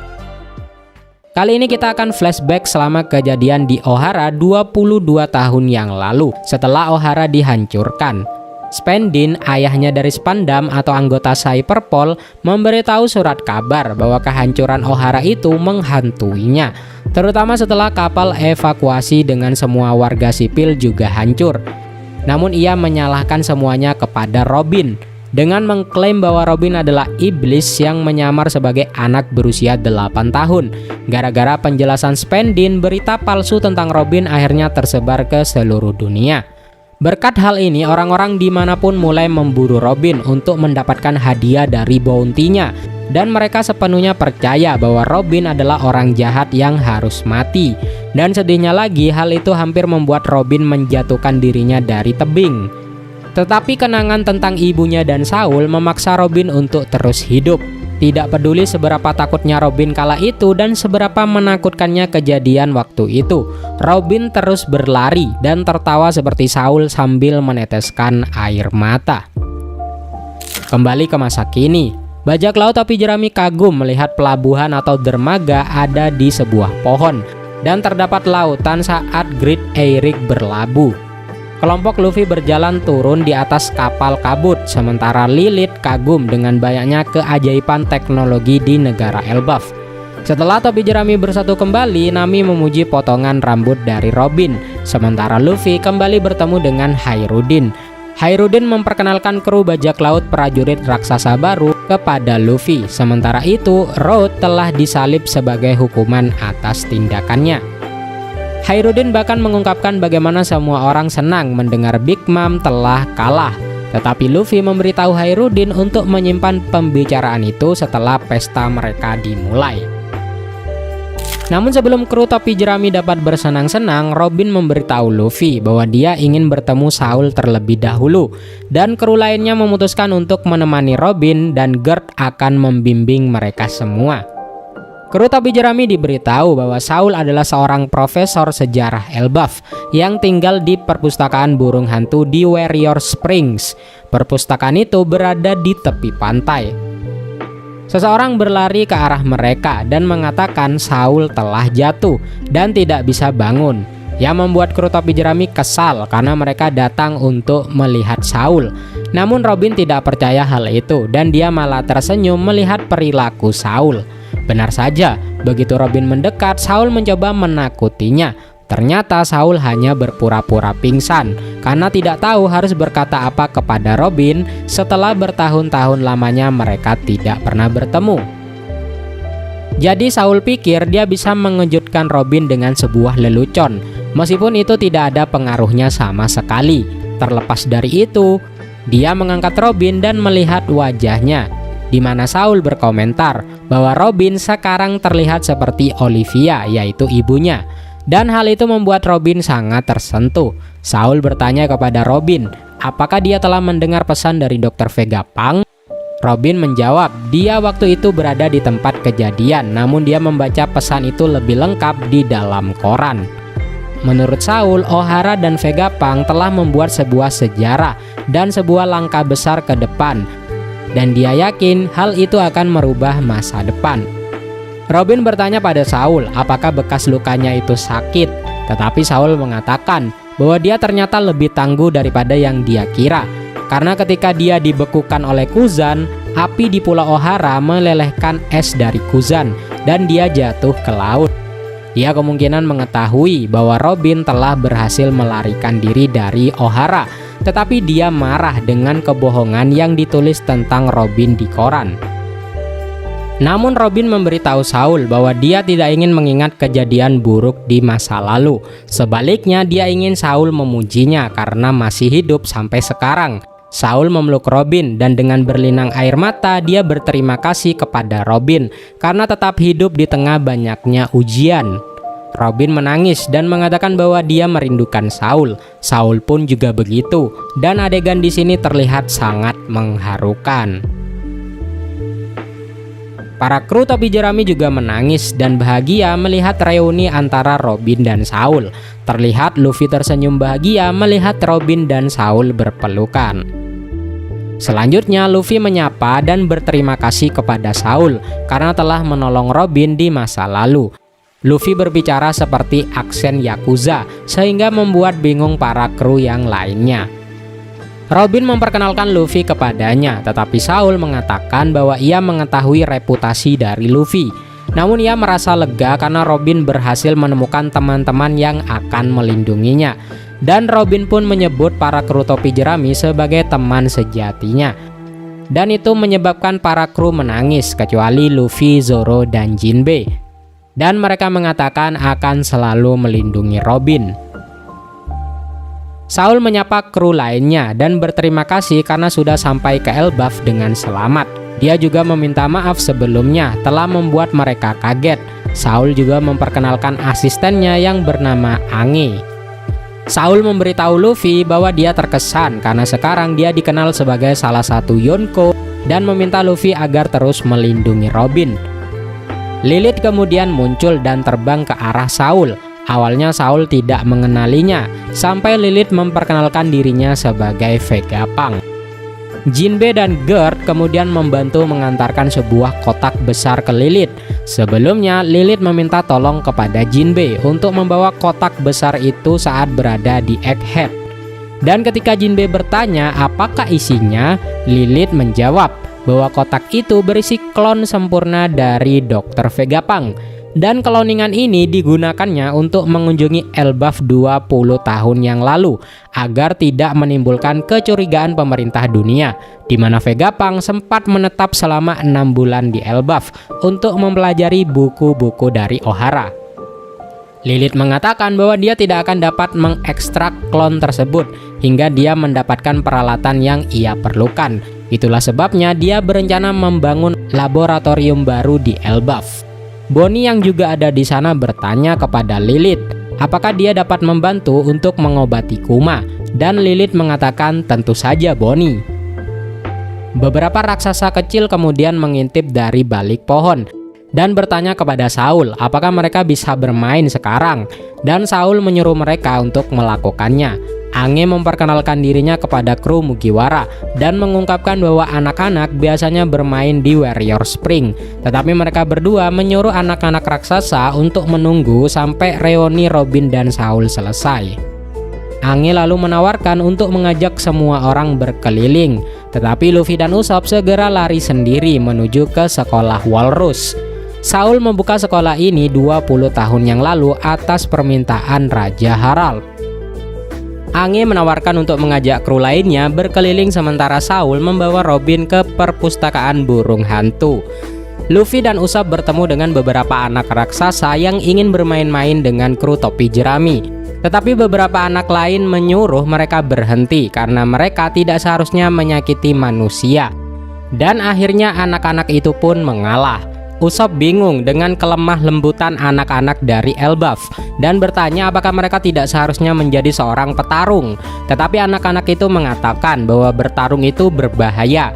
Kali ini kita akan flashback selama kejadian di Ohara 22 tahun yang lalu setelah Ohara dihancurkan. Spendin, ayahnya dari Spandam atau anggota Cyberpol, memberitahu surat kabar bahwa kehancuran Ohara itu menghantuinya, terutama setelah kapal evakuasi dengan semua warga sipil juga hancur. Namun ia menyalahkan semuanya kepada Robin dengan mengklaim bahwa Robin adalah iblis yang menyamar sebagai anak berusia 8 tahun. Gara-gara penjelasan Spendin, berita palsu tentang Robin akhirnya tersebar ke seluruh dunia. Berkat hal ini, orang-orang dimanapun mulai memburu Robin untuk mendapatkan hadiah dari bounty-nya, dan mereka sepenuhnya percaya bahwa Robin adalah orang jahat yang harus mati. Dan sedihnya lagi, hal itu hampir membuat Robin menjatuhkan dirinya dari tebing. Tetapi kenangan tentang ibunya dan Saul memaksa Robin untuk terus hidup. Tidak peduli seberapa takutnya Robin kala itu dan seberapa menakutkannya kejadian waktu itu, Robin terus berlari dan tertawa seperti Saul sambil meneteskan air mata. Kembali ke masa kini, bajak laut topi jerami kagum melihat pelabuhan atau dermaga ada di sebuah pohon dan terdapat lautan saat Great Eyrick berlabuh. Kelompok Luffy berjalan turun di atas kapal kabut, sementara Lilith kagum dengan banyaknya keajaiban teknologi di negara Elbaf. Setelah topi jerami bersatu kembali, Nami memuji potongan rambut dari Robin, sementara Luffy kembali bertemu dengan Hayruddin. Hairudin memperkenalkan kru bajak laut prajurit raksasa baru kepada Luffy. Sementara itu, Road telah disalib sebagai hukuman atas tindakannya. Hairudin bahkan mengungkapkan bagaimana semua orang senang mendengar Big Mom telah kalah. Tetapi Luffy memberitahu Hairudin untuk menyimpan pembicaraan itu setelah pesta mereka dimulai. Namun sebelum kru topi jerami dapat bersenang-senang, Robin memberitahu Luffy bahwa dia ingin bertemu Saul terlebih dahulu. Dan kru lainnya memutuskan untuk menemani Robin dan Gert akan membimbing mereka semua. Kru topi jerami diberitahu bahwa Saul adalah seorang profesor sejarah Elbaf yang tinggal di perpustakaan burung hantu di Warrior Springs. Perpustakaan itu berada di tepi pantai. Seseorang berlari ke arah mereka dan mengatakan Saul telah jatuh dan tidak bisa bangun. Yang membuat kru topi jerami kesal karena mereka datang untuk melihat Saul. Namun Robin tidak percaya hal itu dan dia malah tersenyum melihat perilaku Saul. Benar saja, begitu Robin mendekat, Saul mencoba menakutinya. Ternyata Saul hanya berpura-pura pingsan karena tidak tahu harus berkata apa kepada Robin setelah bertahun-tahun lamanya mereka tidak pernah bertemu. Jadi Saul pikir dia bisa mengejutkan Robin dengan sebuah lelucon, meskipun itu tidak ada pengaruhnya sama sekali. Terlepas dari itu, dia mengangkat Robin dan melihat wajahnya, di mana Saul berkomentar bahwa Robin sekarang terlihat seperti Olivia, yaitu ibunya. Dan hal itu membuat Robin sangat tersentuh. Saul bertanya kepada Robin, apakah dia telah mendengar pesan dari Dr. Vegapunk? Robin menjawab, dia waktu itu berada di tempat kejadian, namun dia membaca pesan itu lebih lengkap di dalam koran. Menurut Saul, Ohara dan Vegapunk telah membuat sebuah sejarah dan sebuah langkah besar ke depan. Dan dia yakin hal itu akan merubah masa depan. Robin bertanya pada Saul apakah bekas lukanya itu sakit. Tetapi Saul mengatakan bahwa dia ternyata lebih tangguh daripada yang dia kira. Karena ketika dia dibekukan oleh Kuzan, api di Pulau Ohara melelehkan es dari Kuzan dan dia jatuh ke laut. Dia kemungkinan mengetahui bahwa Robin telah berhasil melarikan diri dari Ohara. Tetapi dia marah dengan kebohongan yang ditulis tentang Robin di koran. Namun Robin memberitahu Saul bahwa dia tidak ingin mengingat kejadian buruk di masa lalu. Sebaliknya dia ingin Saul memujinya karena masih hidup sampai sekarang. Saul memeluk Robin dan dengan berlinang air mata dia berterima kasih kepada Robin karena tetap hidup di tengah banyaknya ujian. Robin menangis dan mengatakan bahwa dia merindukan Saul. Saul pun juga begitu, dan adegan di sini terlihat sangat mengharukan. Para kru topi jerami juga menangis dan bahagia melihat reuni antara Robin dan Saul. Terlihat Luffy tersenyum bahagia melihat Robin dan Saul berpelukan. Selanjutnya Luffy menyapa dan berterima kasih kepada Saul karena telah menolong Robin di masa lalu. Luffy berbicara seperti aksen Yakuza sehingga membuat bingung para kru yang lainnya. Robin memperkenalkan Luffy kepadanya, tetapi Saul mengatakan bahwa ia mengetahui reputasi dari Luffy. Namun ia merasa lega karena Robin berhasil menemukan teman-teman yang akan melindunginya. Dan Robin pun menyebut para kru topi jerami sebagai teman sejatinya. Dan itu menyebabkan para kru menangis kecuali Luffy, Zoro, dan Jinbe. Dan mereka mengatakan akan selalu melindungi Robin. Saul menyapa kru lainnya dan berterima kasih karena sudah sampai ke Elbaf dengan selamat. Dia juga meminta maaf sebelumnya telah membuat mereka kaget. Saul juga memperkenalkan asistennya yang bernama Ange. Saul memberitahu Luffy bahwa dia terkesan karena sekarang dia dikenal sebagai salah satu Yonko dan meminta Luffy agar terus melindungi Robin. Lilith kemudian muncul dan terbang ke arah Saul. Awalnya Saul tidak mengenalinya, sampai Lilith memperkenalkan dirinya sebagai Vegapunk. Jinbe dan Gert kemudian membantu mengantarkan sebuah kotak besar ke Lilith. Sebelumnya Lilith meminta tolong kepada Jinbe untuk membawa kotak besar itu saat berada di Egghead. Dan ketika Jinbe bertanya apakah isinya, Lilith menjawab bahwa kotak itu berisi klon sempurna dari Dr. Vegapunk. Dan cloningan ini digunakannya untuk mengunjungi Elbaf 20 tahun yang lalu agar tidak menimbulkan kecurigaan pemerintah dunia, di mana Vegapunk sempat menetap selama 6 bulan di Elbaf untuk mempelajari buku-buku dari Ohara. Lilith mengatakan bahwa dia tidak akan dapat mengekstrak klon tersebut hingga dia mendapatkan peralatan yang ia perlukan. Itulah sebabnya dia berencana membangun laboratorium baru di Elbaf. Bonnie yang juga ada di sana bertanya kepada Lilith apakah dia dapat membantu untuk mengobati Kuma, dan Lilith mengatakan tentu saja Bonnie. Beberapa raksasa kecil kemudian mengintip dari balik pohon dan bertanya kepada Saul apakah mereka bisa bermain sekarang, dan Saul menyuruh mereka untuk melakukannya. Ange memperkenalkan dirinya kepada kru Mugiwara dan mengungkapkan bahwa anak-anak biasanya bermain di Warrior Spring, tetapi mereka berdua menyuruh anak-anak raksasa untuk menunggu sampai reuni Robin dan Saul selesai. Ange lalu menawarkan untuk mengajak semua orang berkeliling, tetapi Luffy dan Usopp segera lari sendiri menuju ke sekolah Walrus. Saul membuka sekolah ini 20 tahun yang lalu atas permintaan Raja Harald. Ange menawarkan untuk mengajak kru lainnya berkeliling sementara Saul membawa Robin ke perpustakaan burung hantu. Luffy dan Usopp bertemu dengan beberapa anak raksasa yang ingin bermain-main dengan kru topi jerami. Tetapi beberapa anak lain menyuruh mereka berhenti karena mereka tidak seharusnya menyakiti manusia. Dan akhirnya anak-anak itu pun mengalah. Usopp bingung dengan kelemah lembutan anak-anak dari Elbaf dan bertanya apakah mereka tidak seharusnya menjadi seorang petarung. Tetapi anak-anak itu mengatakan bahwa bertarung itu berbahaya.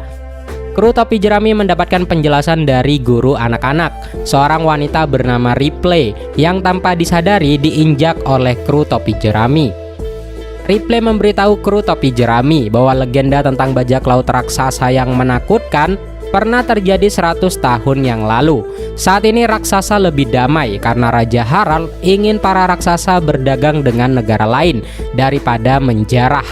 Kru topi jerami mendapatkan penjelasan dari guru anak-anak, seorang wanita bernama Ripley yang tanpa disadari diinjak oleh kru topi jerami. Ripley memberitahu kru topi jerami bahwa legenda tentang bajak laut raksasa yang menakutkan pernah terjadi 100 tahun yang lalu. Saat ini raksasa lebih damai karena Raja Harald ingin para raksasa berdagang dengan negara lain daripada menjarah.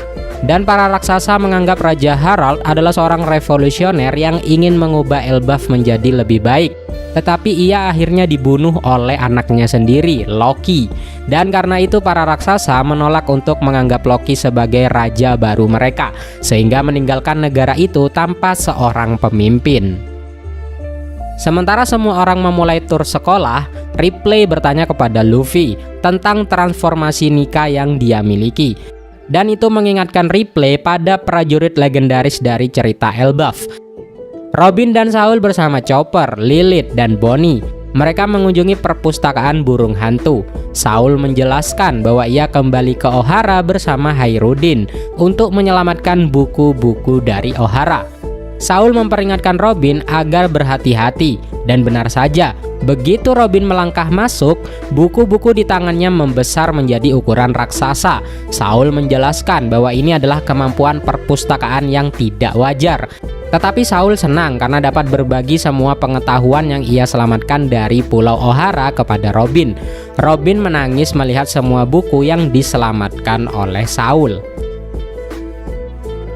Dan para raksasa menganggap Raja Harald adalah seorang revolusioner yang ingin mengubah Elbaf menjadi lebih baik. Tetapi ia akhirnya dibunuh oleh anaknya sendiri, Loki. Dan karena itu para raksasa menolak untuk menganggap Loki sebagai raja baru mereka, sehingga meninggalkan negara itu tanpa seorang pemimpin. Sementara semua orang memulai tur sekolah, Ripley bertanya kepada Luffy tentang transformasi Nika yang dia miliki. Dan itu mengingatkan Ripley pada prajurit legendaris dari cerita Elbaf. Robin dan Saul bersama Chopper, Lilith, dan Bonnie. Mereka mengunjungi perpustakaan burung hantu. Saul menjelaskan bahwa ia kembali ke Ohara bersama Hairudin untuk menyelamatkan buku-buku dari Ohara. Saul memperingatkan Robin agar berhati-hati, dan benar saja, begitu Robin melangkah masuk, buku-buku di tangannya membesar menjadi ukuran raksasa. Saul menjelaskan bahwa ini adalah kemampuan perpustakaan yang tidak wajar. Tetapi Saul senang karena dapat berbagi semua pengetahuan yang ia selamatkan dari Pulau Ohara kepada Robin. Robin menangis melihat semua buku yang diselamatkan oleh Saul.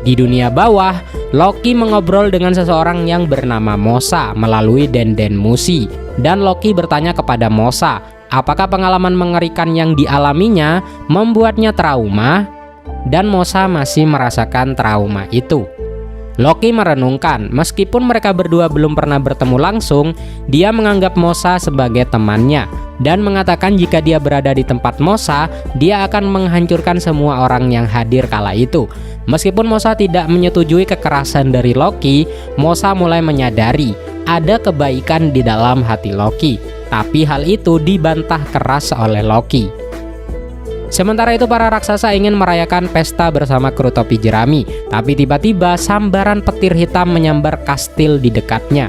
Di dunia bawah, Loki mengobrol dengan seseorang yang bernama Mosa melalui Denden Mushi. Dan Loki bertanya kepada Mosa, apakah pengalaman mengerikan yang dialaminya membuatnya trauma? Dan Mosa masih merasakan trauma itu. Loki merenungkan, meskipun mereka berdua belum pernah bertemu langsung, dia menganggap Mosa sebagai temannya dan mengatakan jika dia berada di tempat Mosa, dia akan menghancurkan semua orang yang hadir kala itu. Meskipun Mosa tidak menyetujui kekerasan dari Loki, Mosa mulai menyadari ada kebaikan di dalam hati Loki, tapi hal itu dibantah keras oleh Loki. Sementara itu para raksasa ingin merayakan pesta bersama kru topi jerami, tapi tiba-tiba sambaran petir hitam menyambar kastil di dekatnya.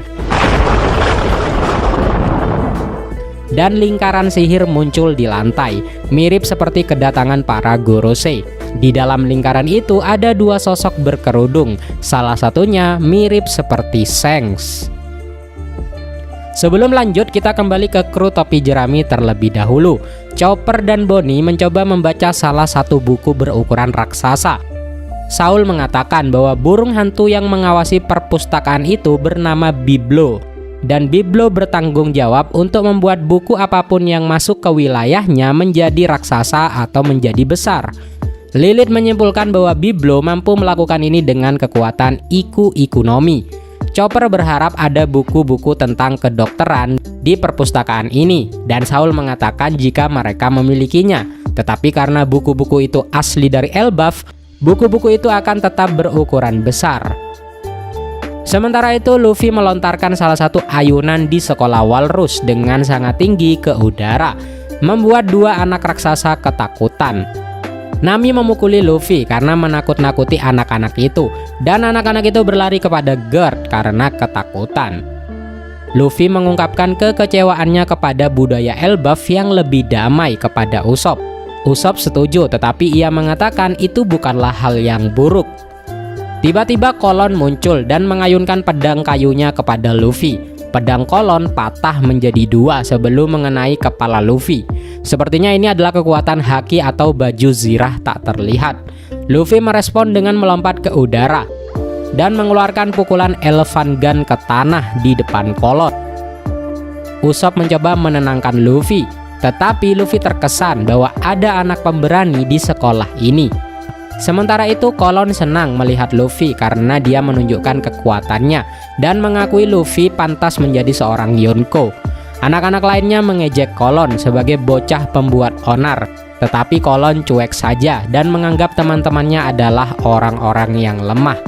Dan lingkaran sihir muncul di lantai, mirip seperti kedatangan para Gorosei. Di dalam lingkaran itu ada dua sosok berkerudung, salah satunya mirip seperti Shanks. Sebelum lanjut, kita kembali ke kru topi jerami terlebih dahulu. Chopper dan Bonnie mencoba membaca salah satu buku berukuran raksasa. Saul mengatakan bahwa burung hantu yang mengawasi perpustakaan itu bernama Biblo. dan Biblo bertanggung jawab untuk membuat buku apapun yang masuk ke wilayahnya menjadi raksasa atau menjadi besar. Lilith menyimpulkan bahwa Biblo mampu melakukan ini dengan kekuatan Iku-Ikunomi. Chopper berharap ada buku-buku tentang kedokteran di perpustakaan ini, dan Saul mengatakan jika mereka memilikinya. Tetapi karena buku-buku itu asli dari Elbaf, buku-buku itu akan tetap berukuran besar. Sementara itu, Luffy melontarkan salah satu ayunan di sekolah Walrus dengan sangat tinggi ke udara, membuat dua anak raksasa ketakutan. Nami memukuli Luffy karena menakut-nakuti anak-anak itu, dan anak-anak itu berlari kepada Gerd karena ketakutan. Luffy mengungkapkan kekecewaannya kepada budaya Elbaf yang lebih damai kepada Usopp. Usopp setuju, tetapi ia mengatakan itu bukanlah hal yang buruk. Tiba-tiba Kolon muncul dan mengayunkan pedang kayunya kepada Luffy. Pedang Kolon patah menjadi dua sebelum mengenai kepala Luffy. Sepertinya ini adalah kekuatan haki atau baju zirah tak terlihat. Luffy merespon dengan melompat ke udara dan mengeluarkan pukulan Elephant Gun ke tanah di depan Kolon. Usopp mencoba menenangkan Luffy, tetapi Luffy terkesan bahwa ada anak pemberani di sekolah ini. Sementara itu Kolon senang melihat Luffy karena dia menunjukkan kekuatannya dan mengakui Luffy pantas menjadi seorang Yonko. Anak-anak lainnya mengejek Kolon sebagai bocah pembuat onar, tetapi Kolon cuek saja dan menganggap teman-temannya adalah orang-orang yang lemah.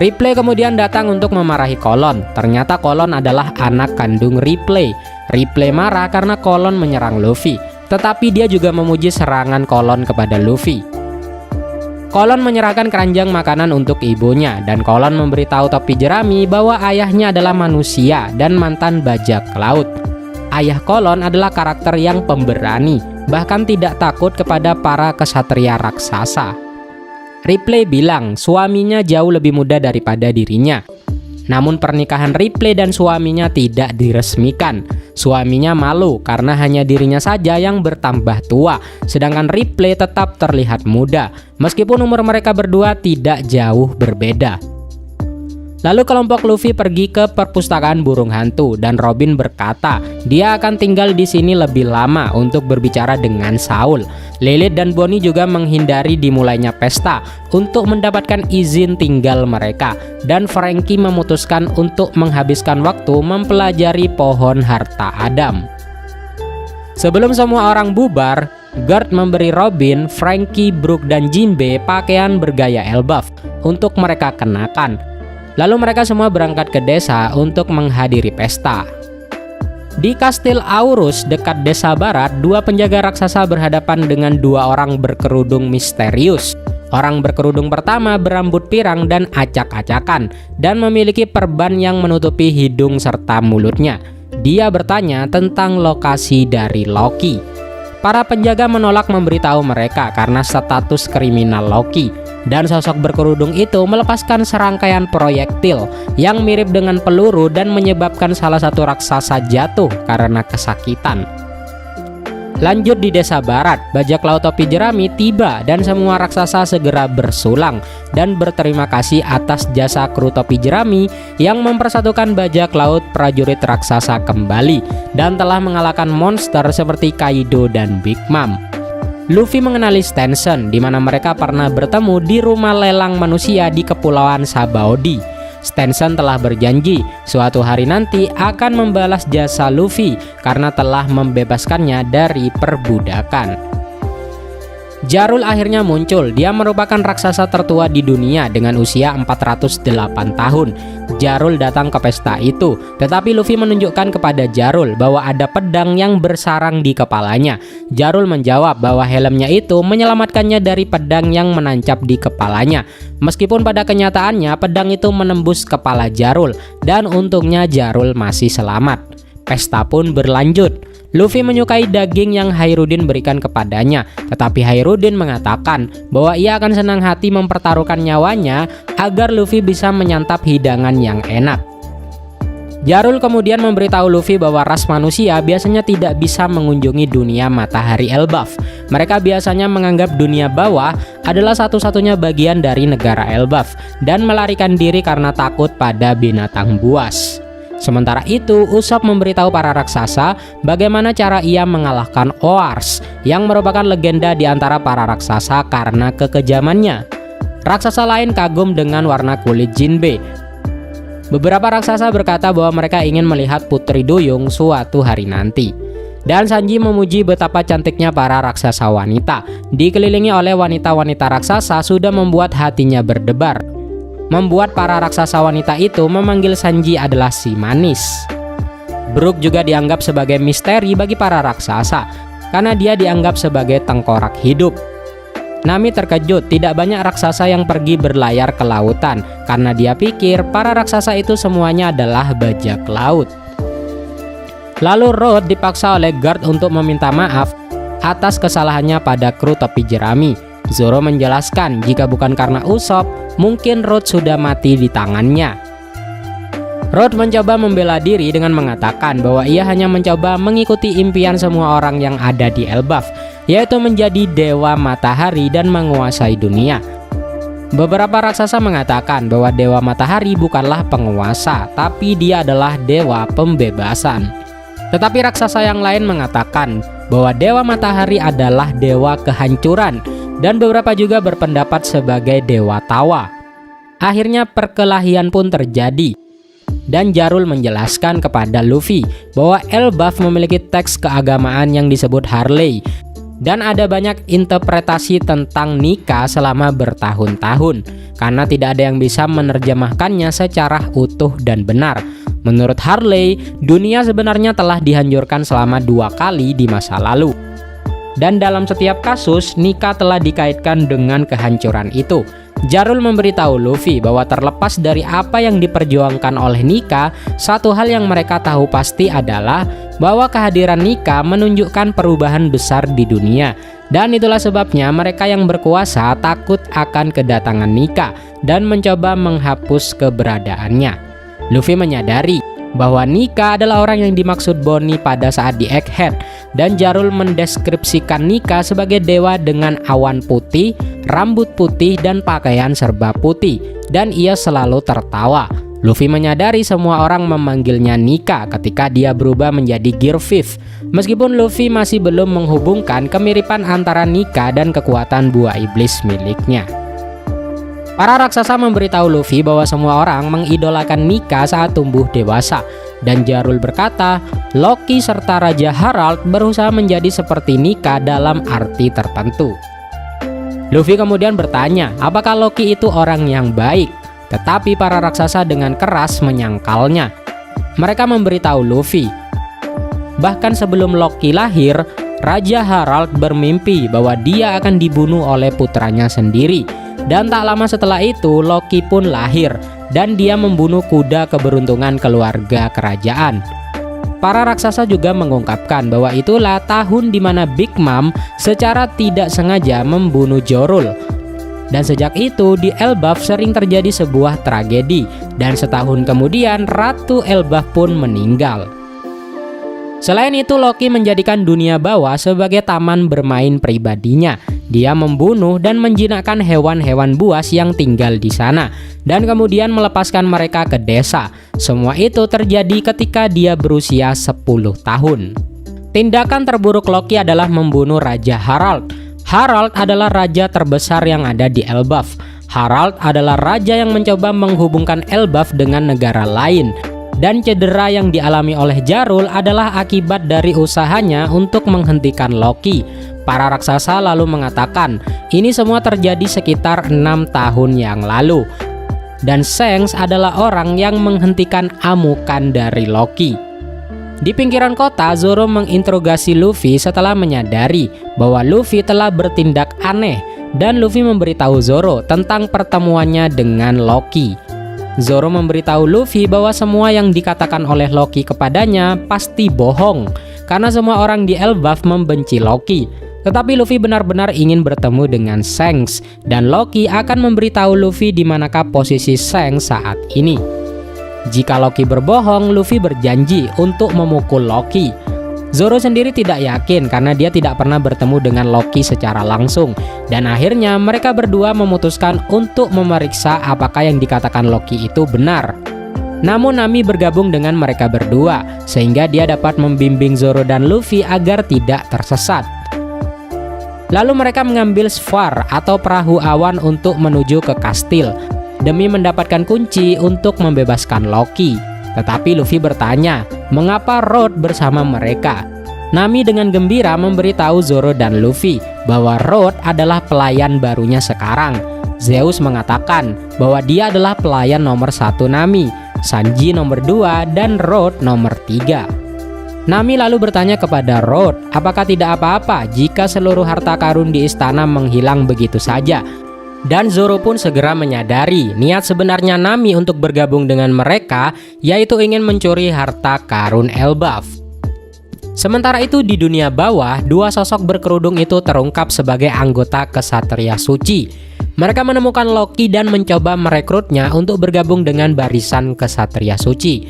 Ripley kemudian datang untuk memarahi Kolon. Ternyata Kolon adalah anak kandung Ripley. Ripley marah karena Kolon menyerang Luffy, tetapi dia juga memuji serangan Kolon kepada Luffy. Kolon menyerahkan keranjang makanan untuk ibunya, dan Kolon memberitahu topi jerami bahwa ayahnya adalah manusia dan mantan bajak laut. Ayah Kolon adalah karakter yang pemberani, bahkan tidak takut kepada para kesatria raksasa. Ripley bilang suaminya jauh lebih muda daripada dirinya. Namun pernikahan Ripley dan suaminya tidak diresmikan. Suaminya malu karena hanya dirinya saja yang bertambah tua, sedangkan Ripley tetap terlihat muda, meskipun umur mereka berdua tidak jauh berbeda. Lalu kelompok Luffy pergi ke perpustakaan burung hantu, dan Robin berkata dia akan tinggal di sini lebih lama untuk berbicara dengan Saul. Lilith dan Bonnie juga menghindari dimulainya pesta untuk mendapatkan izin tinggal mereka, dan Franky memutuskan untuk menghabiskan waktu mempelajari pohon harta Adam. Sebelum semua orang bubar, Gerd memberi Robin, Franky, Brook, dan Jinbe pakaian bergaya Elbaf untuk mereka kenakan. Lalu mereka semua berangkat ke desa untuk menghadiri pesta. Di Kastil Aurus dekat desa barat, dua penjaga raksasa berhadapan dengan dua orang berkerudung misterius. Orang berkerudung pertama berambut pirang dan acak-acakan, dan memiliki perban yang menutupi hidung serta mulutnya. Dia bertanya tentang lokasi dari Loki. Para penjaga menolak memberitahu mereka karena status kriminal Loki. Dan sosok berkerudung itu melepaskan serangkaian proyektil yang mirip dengan peluru dan menyebabkan salah satu raksasa jatuh karena kesakitan. Lanjut di desa barat, bajak laut topi jerami tiba dan semua raksasa segera bersulang dan berterima kasih atas jasa kru topi jerami yang mempersatukan bajak laut prajurit raksasa kembali dan telah mengalahkan monster seperti Kaido dan Big Mom. Luffy mengenali Stenson, di mana mereka pernah bertemu di rumah lelang manusia di Kepulauan Sabaody. Stenson telah berjanji suatu hari nanti akan membalas jasa Luffy karena telah membebaskannya dari perbudakan. Jarul akhirnya muncul. Dia merupakan raksasa tertua di dunia dengan usia 408 tahun. Jarul datang ke pesta itu, tetapi Luffy menunjukkan kepada Jarul bahwa ada pedang yang bersarang di kepalanya. Jarul menjawab bahwa helmnya itu menyelamatkannya dari pedang yang menancap di kepalanya. Meskipun pada kenyataannya pedang itu menembus kepala Jarul, dan untungnya Jarul masih selamat. Pesta pun berlanjut. Luffy menyukai daging yang Hairudin berikan kepadanya, tetapi Hairudin mengatakan bahwa ia akan senang hati mempertaruhkan nyawanya agar Luffy bisa menyantap hidangan yang enak. Jarul kemudian memberitahu Luffy bahwa ras manusia biasanya tidak bisa mengunjungi dunia matahari Elbaf. Mereka biasanya menganggap dunia bawah adalah satu-satunya bagian dari negara Elbaf dan melarikan diri karena takut pada binatang buas. Sementara itu, Usopp memberitahu para raksasa bagaimana cara ia mengalahkan Oars yang merupakan legenda di antara para raksasa karena kekejamannya. Raksasa lain kagum dengan warna kulit Jinbe. Beberapa raksasa berkata bahwa mereka ingin melihat Putri Duyung suatu hari nanti. Dan Sanji memuji betapa cantiknya para raksasa wanita. Dikelilingi oleh wanita-wanita raksasa sudah membuat hatinya berdebar, membuat para raksasa wanita itu memanggil Sanji adalah si manis. Brook juga dianggap sebagai misteri bagi para raksasa karena dia dianggap sebagai tengkorak hidup. Nami terkejut tidak banyak raksasa yang pergi berlayar ke lautan karena dia pikir para raksasa itu semuanya adalah bajak laut. Lalu Road dipaksa oleh guard untuk meminta maaf atas kesalahannya pada kru topi jerami. Zoro menjelaskan jika bukan karena Usopp, mungkin Road sudah mati di tangannya. Road mencoba membela diri dengan mengatakan bahwa ia hanya mencoba mengikuti impian semua orang yang ada di Elbaf, yaitu menjadi dewa matahari dan menguasai dunia. Beberapa raksasa mengatakan bahwa dewa matahari bukanlah penguasa, tapi dia adalah dewa pembebasan. Tetapi raksasa yang lain mengatakan bahwa dewa matahari adalah dewa kehancuran, dan beberapa juga berpendapat sebagai dewa tawa. Akhirnya perkelahian pun terjadi, dan Jarul menjelaskan kepada Luffy bahwa Elbaf memiliki teks keagamaan yang disebut Harley, dan ada banyak interpretasi tentang nikah selama bertahun-tahun, karena tidak ada yang bisa menerjemahkannya secara utuh dan benar. Menurut Harley, dunia sebenarnya telah dihancurkan selama 2 kali di masa lalu. Dan dalam setiap kasus, nikah telah dikaitkan dengan kehancuran itu. Jarul memberitahu Luffy bahwa terlepas dari apa yang diperjuangkan oleh Nika, satu hal yang mereka tahu pasti adalah bahwa kehadiran Nika menunjukkan perubahan besar di dunia. Dan itulah sebabnya mereka yang berkuasa takut akan kedatangan Nika dan mencoba menghapus keberadaannya. Luffy menyadari bahwa Nika adalah orang yang dimaksud Bonnie pada saat di Egghead, dan Jarul mendeskripsikan Nika sebagai dewa dengan awan putih, rambut putih, dan pakaian serba putih, dan ia selalu tertawa. Luffy menyadari semua orang memanggilnya Nika ketika dia berubah menjadi Gear 5, meskipun Luffy masih belum menghubungkan kemiripan antara Nika dan kekuatan buah iblis miliknya. Para raksasa memberitahu Luffy bahwa semua orang mengidolakan Nika saat tumbuh dewasa, dan Jarul berkata Loki serta Raja Harald berusaha menjadi seperti Nika dalam arti tertentu. Luffy kemudian bertanya apakah Loki itu orang yang baik, tetapi para raksasa dengan keras menyangkalnya. Mereka memberitahu Luffy bahkan sebelum Loki lahir, Raja Harald bermimpi bahwa dia akan dibunuh oleh putranya sendiri. Dan tak lama setelah itu Loki pun lahir, dan dia membunuh kuda keberuntungan keluarga kerajaan. Para raksasa juga mengungkapkan bahwa itulah tahun di mana Big Mom secara tidak sengaja membunuh Jorul. Dan sejak itu di Elbaf sering terjadi sebuah tragedi, dan setahun kemudian Ratu Elbaf pun meninggal. Selain itu, Loki menjadikan dunia bawah sebagai taman bermain pribadinya. Dia membunuh dan menjinakkan hewan-hewan buas yang tinggal di sana, dan kemudian melepaskan mereka ke desa. Semua itu terjadi ketika dia berusia 10 tahun. Tindakan terburuk Loki adalah membunuh Raja Harald. Harald adalah raja terbesar yang ada di Elbaf. Harald adalah raja yang mencoba menghubungkan Elbaf dengan negara lain. Dan cedera yang dialami oleh Jarul adalah akibat dari usahanya untuk menghentikan Loki. Para raksasa lalu mengatakan ini semua terjadi sekitar 6 tahun yang lalu, dan Shanks adalah orang yang menghentikan amukan dari Loki. Di pinggiran kota, Zoro menginterogasi Luffy setelah menyadari bahwa Luffy telah bertindak aneh, dan Luffy memberitahu Zoro tentang pertemuannya dengan Loki. Zoro memberitahu Luffy bahwa semua yang dikatakan oleh Loki kepadanya pasti bohong, karena semua orang di Elbaf membenci Loki. Tetapi Luffy benar-benar ingin bertemu dengan Shanks, dan Loki akan memberitahu Luffy di manakah posisi Shanks saat ini. Jika Loki berbohong, Luffy berjanji untuk memukul Loki. Zoro sendiri tidak yakin karena dia tidak pernah bertemu dengan Loki secara langsung, dan akhirnya mereka berdua memutuskan untuk memeriksa apakah yang dikatakan Loki itu benar. Namun Nami bergabung dengan mereka berdua, sehingga dia dapat membimbing Zoro dan Luffy agar tidak tersesat. Lalu mereka mengambil Sfar atau perahu awan untuk menuju ke kastil, demi mendapatkan kunci untuk membebaskan Loki. Tetapi Luffy bertanya, mengapa Road bersama mereka? Nami dengan gembira memberitahu Zoro dan Luffy bahwa Road adalah pelayan barunya sekarang. Zeus mengatakan bahwa dia adalah pelayan nomor 1 Nami, Sanji nomor 2, dan Road nomor 3. Nami lalu bertanya kepada Road, apakah tidak apa-apa jika seluruh harta karun di istana menghilang begitu saja? Dan Zoro pun segera menyadari niat sebenarnya Nami untuk bergabung dengan mereka, yaitu ingin mencuri harta karun Elbaf. Sementara itu di dunia bawah, dua sosok berkerudung itu terungkap sebagai anggota Ksatria Suci. Mereka menemukan Loki dan mencoba merekrutnya untuk bergabung dengan barisan Ksatria Suci.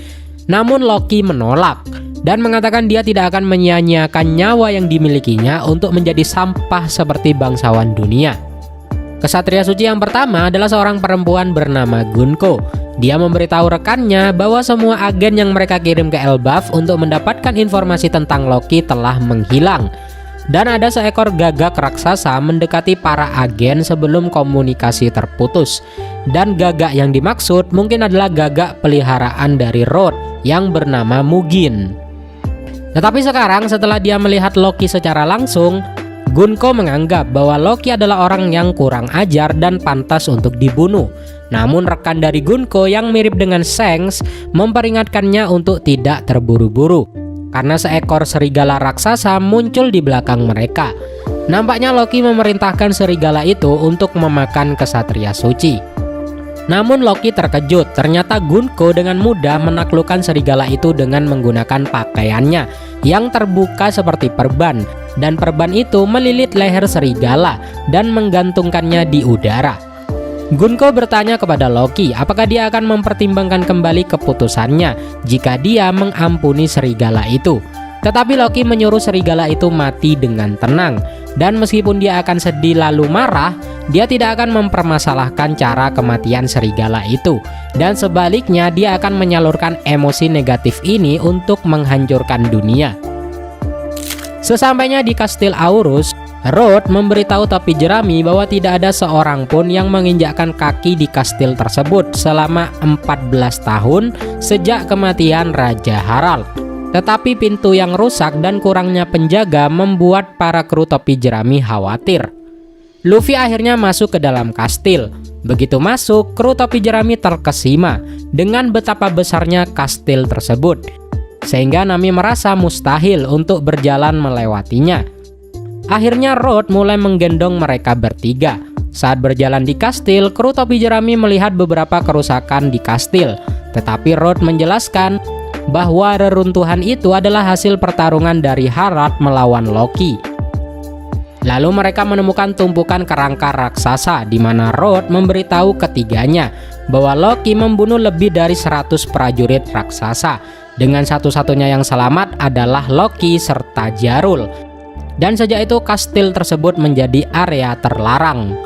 Namun Loki menolak dan mengatakan dia tidak akan menyia-nyiakan nyawa yang dimilikinya untuk menjadi sampah seperti bangsawan dunia. Ksatria Suci yang pertama adalah seorang perempuan bernama Gunko. Dia memberitahu rekannya bahwa semua agen yang mereka kirim ke Elbaf untuk mendapatkan informasi tentang Loki telah menghilang. Dan ada seekor gagak raksasa mendekati para agen sebelum komunikasi terputus. Dan gagak yang dimaksud mungkin adalah gagak peliharaan dari Road yang bernama Mugen. Tetapi sekarang setelah dia melihat Loki secara langsung, Gunko menganggap bahwa Loki adalah orang yang kurang ajar dan pantas untuk dibunuh. Namun rekan dari Gunko yang mirip dengan Shanks memperingatkannya untuk tidak terburu-buru, karena seekor serigala raksasa muncul di belakang mereka. Nampaknya Loki memerintahkan serigala itu untuk memakan Ksatria Suci. Namun Loki terkejut, ternyata Gunko dengan mudah menaklukkan serigala itu dengan menggunakan pakaiannya yang terbuka seperti perban, dan perban itu melilit leher serigala dan menggantungkannya di udara. Gunko bertanya kepada Loki apakah dia akan mempertimbangkan kembali keputusannya jika dia mengampuni serigala itu. Tetapi Loki menyuruh serigala itu mati dengan tenang, dan meskipun dia akan sedih lalu marah, dia tidak akan mempermasalahkan cara kematian serigala itu, dan sebaliknya dia akan menyalurkan emosi negatif ini untuk menghancurkan dunia. Sesampainya di kastil Aurus, Road memberitahu topi jerami bahwa tidak ada seorang pun yang menginjakkan kaki di kastil tersebut selama 14 tahun sejak kematian Raja Harald. Tetapi pintu yang rusak dan kurangnya penjaga membuat para kru topi jerami khawatir. Luffy akhirnya masuk ke dalam kastil. Begitu masuk, kru topi jerami terkesima dengan betapa besarnya kastil tersebut, sehingga Nami merasa mustahil untuk berjalan melewatinya. Akhirnya Road mulai menggendong mereka bertiga. Saat berjalan di kastil, kru topi jerami melihat beberapa kerusakan di kastil. Tetapi Road menjelaskan bahwa reruntuhan itu adalah hasil pertarungan dari Harald melawan Loki. Lalu mereka menemukan tumpukan kerangka raksasa di mana Road memberitahu ketiganya bahwa Loki membunuh lebih dari 100 prajurit raksasa. Dengan satu-satunya yang selamat adalah Loki serta Jarul. Dan sejak itu kastil tersebut menjadi area terlarang.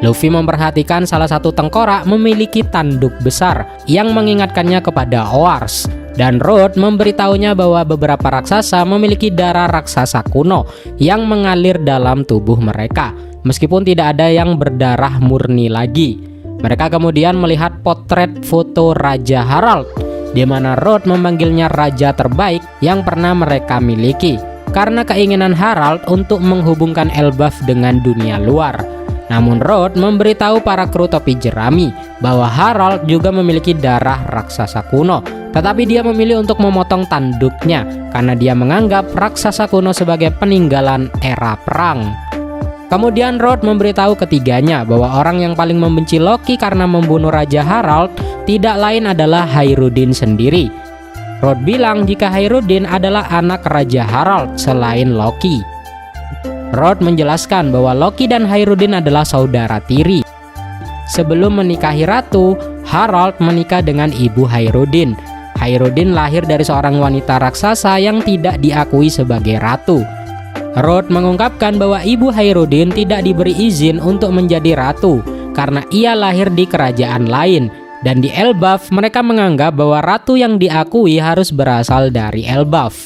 Luffy memperhatikan salah satu tengkorak memiliki tanduk besar yang mengingatkannya kepada Oars. Dan Road memberitahunya bahwa beberapa raksasa memiliki darah raksasa kuno yang mengalir dalam tubuh mereka, meskipun tidak ada yang berdarah murni lagi. Mereka kemudian melihat potret foto Raja Harald, di mana Road memanggilnya raja terbaik yang pernah mereka miliki, karena keinginan Harald untuk menghubungkan Elbaf dengan dunia luar. Namun Road memberitahu para kru topi jerami bahwa Harald juga memiliki darah raksasa kuno, tetapi dia memilih untuk memotong tanduknya karena dia menganggap raksasa kuno sebagai peninggalan era perang. Kemudian Road memberitahu ketiganya bahwa orang yang paling membenci Loki karena membunuh Raja Harald tidak lain adalah Hairudin sendiri. Road bilang jika Hairudin adalah anak Raja Harald selain Loki. Road menjelaskan bahwa Loki dan Hairudin adalah saudara tiri. Sebelum menikahi ratu, Harald menikah dengan ibu Hairudin. Hairudin lahir dari seorang wanita raksasa yang tidak diakui sebagai ratu. Road mengungkapkan bahwa ibu Hairudin tidak diberi izin untuk menjadi ratu karena ia lahir di kerajaan lain, Dan di Elbaf, mereka menganggap bahwa ratu yang diakui harus berasal dari Elbaf.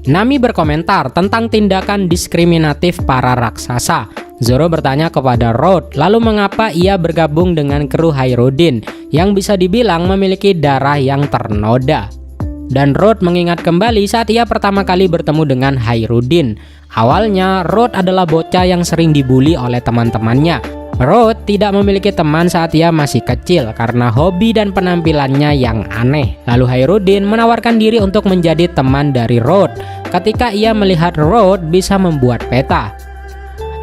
Nami berkomentar tentang tindakan diskriminatif para raksasa. Zoro bertanya kepada Road, lalu mengapa ia bergabung dengan kru Hayruddin yang bisa dibilang memiliki darah yang ternoda. Dan Road mengingat kembali saat ia pertama kali bertemu dengan Hayruddin. Awalnya, Road adalah bocah yang sering dibully oleh teman-temannya. Road tidak memiliki teman saat ia masih kecil karena hobi dan penampilannya yang aneh. Lalu Hayruddin menawarkan diri untuk menjadi teman dari Road ketika ia melihat Road bisa membuat peta.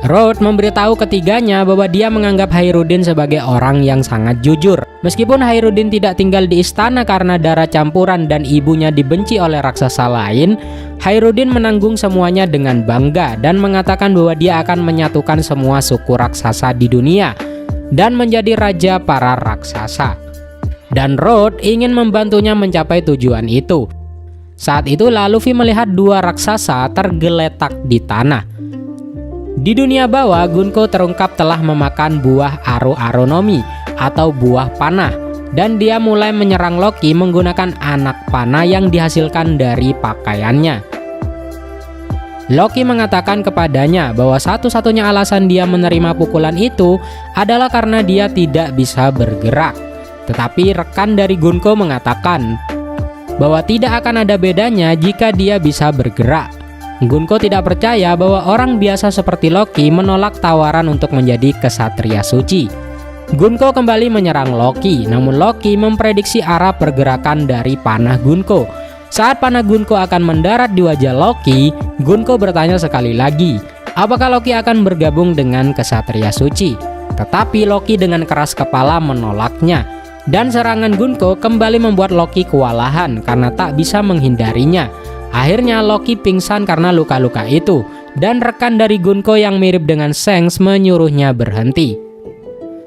Road memberitahu ketiganya bahwa dia menganggap Hayruddin sebagai orang yang sangat jujur. Meskipun Hayruddin tidak tinggal di istana karena darah campuran dan ibunya dibenci oleh raksasa lain, Hayruddin menanggung semuanya dengan bangga dan mengatakan bahwa dia akan menyatukan semua suku raksasa di dunia dan menjadi raja para raksasa. Dan Road ingin membantunya mencapai tujuan itu. Saat itulah Luffy melihat dua raksasa tergeletak di tanah. Di dunia bawah, Gunko terungkap telah memakan buah Aru-Aru-no-Mi atau buah panah, dan dia mulai menyerang Loki menggunakan anak panah yang dihasilkan dari pakaiannya. Loki mengatakan kepadanya bahwa satu-satunya alasan dia menerima pukulan itu adalah karena dia tidak bisa bergerak. Tetapi rekan dari Gunko mengatakan bahwa tidak akan ada bedanya jika dia bisa bergerak. Gunko tidak percaya bahwa orang biasa seperti Loki menolak tawaran untuk menjadi kesatria suci. Gunko kembali menyerang Loki, namun Loki memprediksi arah pergerakan dari panah Gunko. Saat panah Gunko akan mendarat di wajah Loki, Gunko bertanya sekali lagi, apakah Loki akan bergabung dengan kesatria suci? Tetapi Loki dengan keras kepala menolaknya, dan serangan Gunko kembali membuat Loki kewalahan karena tak bisa menghindarinya. Akhirnya Loki pingsan karena luka-luka itu, dan rekan dari Gunko yang mirip dengan Shanks menyuruhnya berhenti.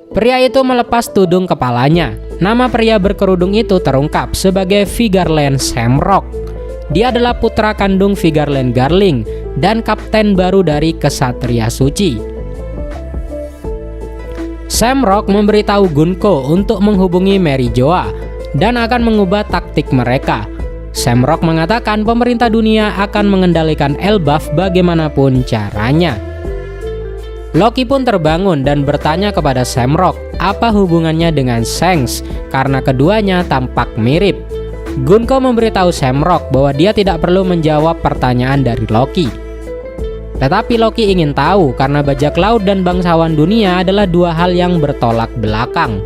Pria itu melepas tudung kepalanya. Nama pria berkerudung itu terungkap sebagai Vigarland Shamrock. Dia adalah putra kandung Vigarland Garling dan kapten baru dari Kesatria Suci. Shamrock memberitahu Gunko untuk menghubungi Mary Joa dan akan mengubah taktik mereka. Shamrock mengatakan pemerintah dunia akan mengendalikan Elbaf bagaimanapun caranya. Loki pun terbangun dan bertanya kepada Shamrock apa hubungannya dengan Shanks karena keduanya tampak mirip. Gunko memberitahu Shamrock bahwa dia tidak perlu menjawab pertanyaan dari Loki. Tetapi Loki ingin tahu karena bajak laut dan bangsawan dunia adalah dua hal yang bertolak belakang.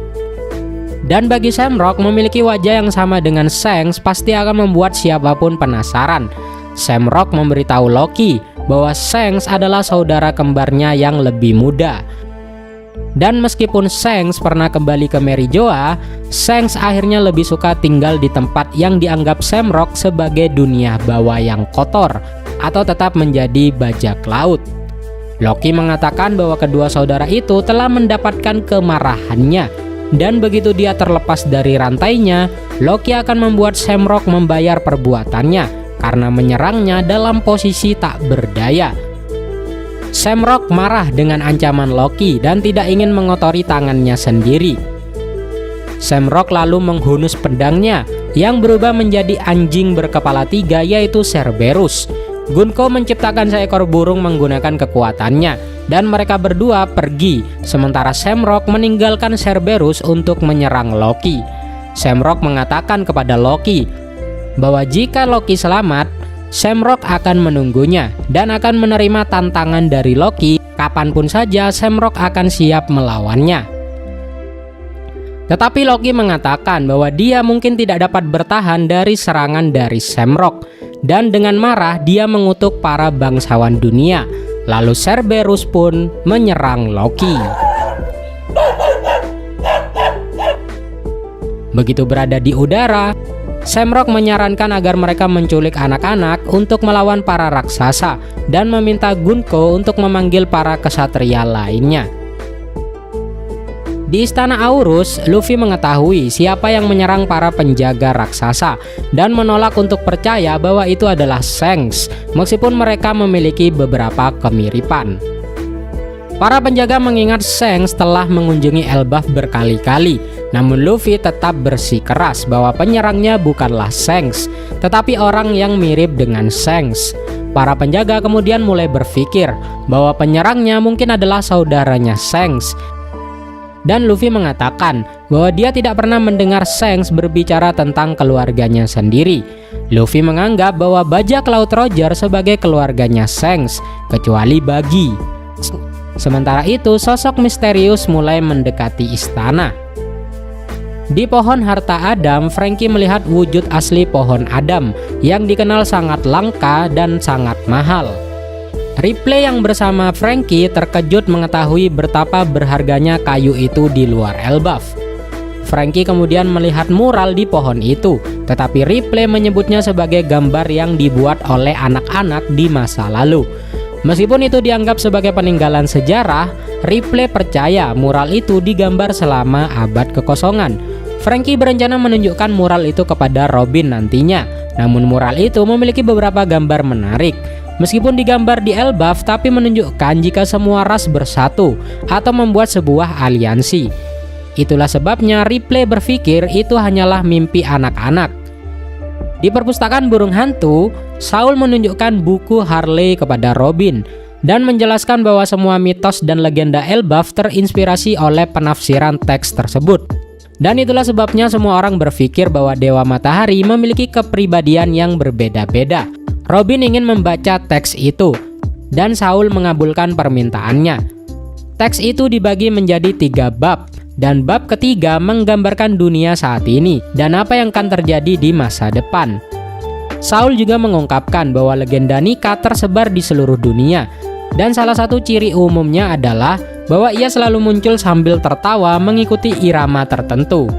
Dan bagi Shamrock, memiliki wajah yang sama dengan Shanks pasti akan membuat siapapun penasaran. Shamrock memberitahu Loki bahwa Shanks adalah saudara kembarnya yang lebih muda. Dan meskipun Shanks pernah kembali ke Mary Joa, Shanks akhirnya lebih suka tinggal di tempat yang dianggap Shamrock sebagai dunia bawah yang kotor atau tetap menjadi bajak laut. Loki mengatakan bahwa kedua saudara itu telah mendapatkan kemarahannya. Dan begitu dia terlepas dari rantainya, Loki akan membuat Shamrock membayar perbuatannya karena menyerangnya dalam posisi tak berdaya. Shamrock marah dengan ancaman Loki dan tidak ingin mengotori tangannya sendiri. Shamrock lalu menghunus pedangnya yang berubah menjadi anjing berkepala tiga, yaitu Cerberus. Gunko menciptakan seekor burung menggunakan kekuatannya, dan mereka berdua pergi, sementara Shamrock meninggalkan Cerberus untuk menyerang Loki. Shamrock mengatakan kepada Loki bahwa jika Loki selamat, Shamrock akan menunggunya dan akan menerima tantangan dari Loki kapanpun saja Shamrock akan siap melawannya. Tetapi Loki mengatakan bahwa dia mungkin tidak dapat bertahan dari serangan dari Shamrock, dan dengan marah dia mengutuk para bangsawan dunia. Lalu Cerberus pun menyerang Loki. Begitu berada di udara, Shamrock menyarankan agar mereka menculik anak-anak untuk melawan para raksasa dan meminta Gunko untuk memanggil para kesatria lainnya. Di istana Aurus, Luffy mengetahui siapa yang menyerang para penjaga raksasa dan menolak untuk percaya bahwa itu adalah Shanks, meskipun mereka memiliki beberapa kemiripan. Para penjaga mengingat Shanks telah mengunjungi Elbaf berkali-kali, Namun Luffy tetap bersikeras bahwa penyerangnya bukanlah Shanks, tetapi orang yang mirip dengan Shanks. Para penjaga kemudian mulai berpikir bahwa penyerangnya mungkin adalah saudaranya Shanks. Dan Luffy mengatakan bahwa dia tidak pernah mendengar Shanks berbicara tentang keluarganya sendiri. Luffy menganggap bahwa bajak laut Roger sebagai keluarganya Shanks, kecuali Buggy. Sementara itu, sosok misterius mulai mendekati istana. Di pohon harta Adam, Franky melihat wujud asli pohon Adam yang dikenal sangat langka dan sangat mahal. Ripley yang bersama Franky terkejut mengetahui betapa berharganya kayu itu di luar Elbaf. Franky kemudian melihat mural di pohon itu, tetapi Ripley menyebutnya sebagai gambar yang dibuat oleh anak-anak di masa lalu. Meskipun itu dianggap sebagai peninggalan sejarah, Ripley percaya mural itu digambar selama abad kekosongan. Franky berencana menunjukkan mural itu kepada Robin nantinya. Namun mural itu memiliki beberapa gambar menarik. Meskipun digambar di Elbaf, tapi menunjukkan jika semua ras bersatu atau membuat sebuah aliansi. Itulah sebabnya Ripley berpikir itu hanyalah mimpi anak-anak. Di perpustakaan burung hantu, Saul menunjukkan buku Harley kepada Robin dan menjelaskan bahwa semua mitos dan legenda Elbaf terinspirasi oleh penafsiran teks tersebut. Dan itulah sebabnya semua orang berpikir bahwa Dewa Matahari memiliki kepribadian yang berbeda-beda. Robin ingin membaca teks itu, dan Saul mengabulkan permintaannya. Teks itu dibagi menjadi 3 bab, dan bab ketiga menggambarkan dunia saat ini dan apa yang akan terjadi di masa depan. Saul juga mengungkapkan bahwa legenda Nika tersebar di seluruh dunia, dan salah satu ciri umumnya adalah bahwa ia selalu muncul sambil tertawa mengikuti irama tertentu.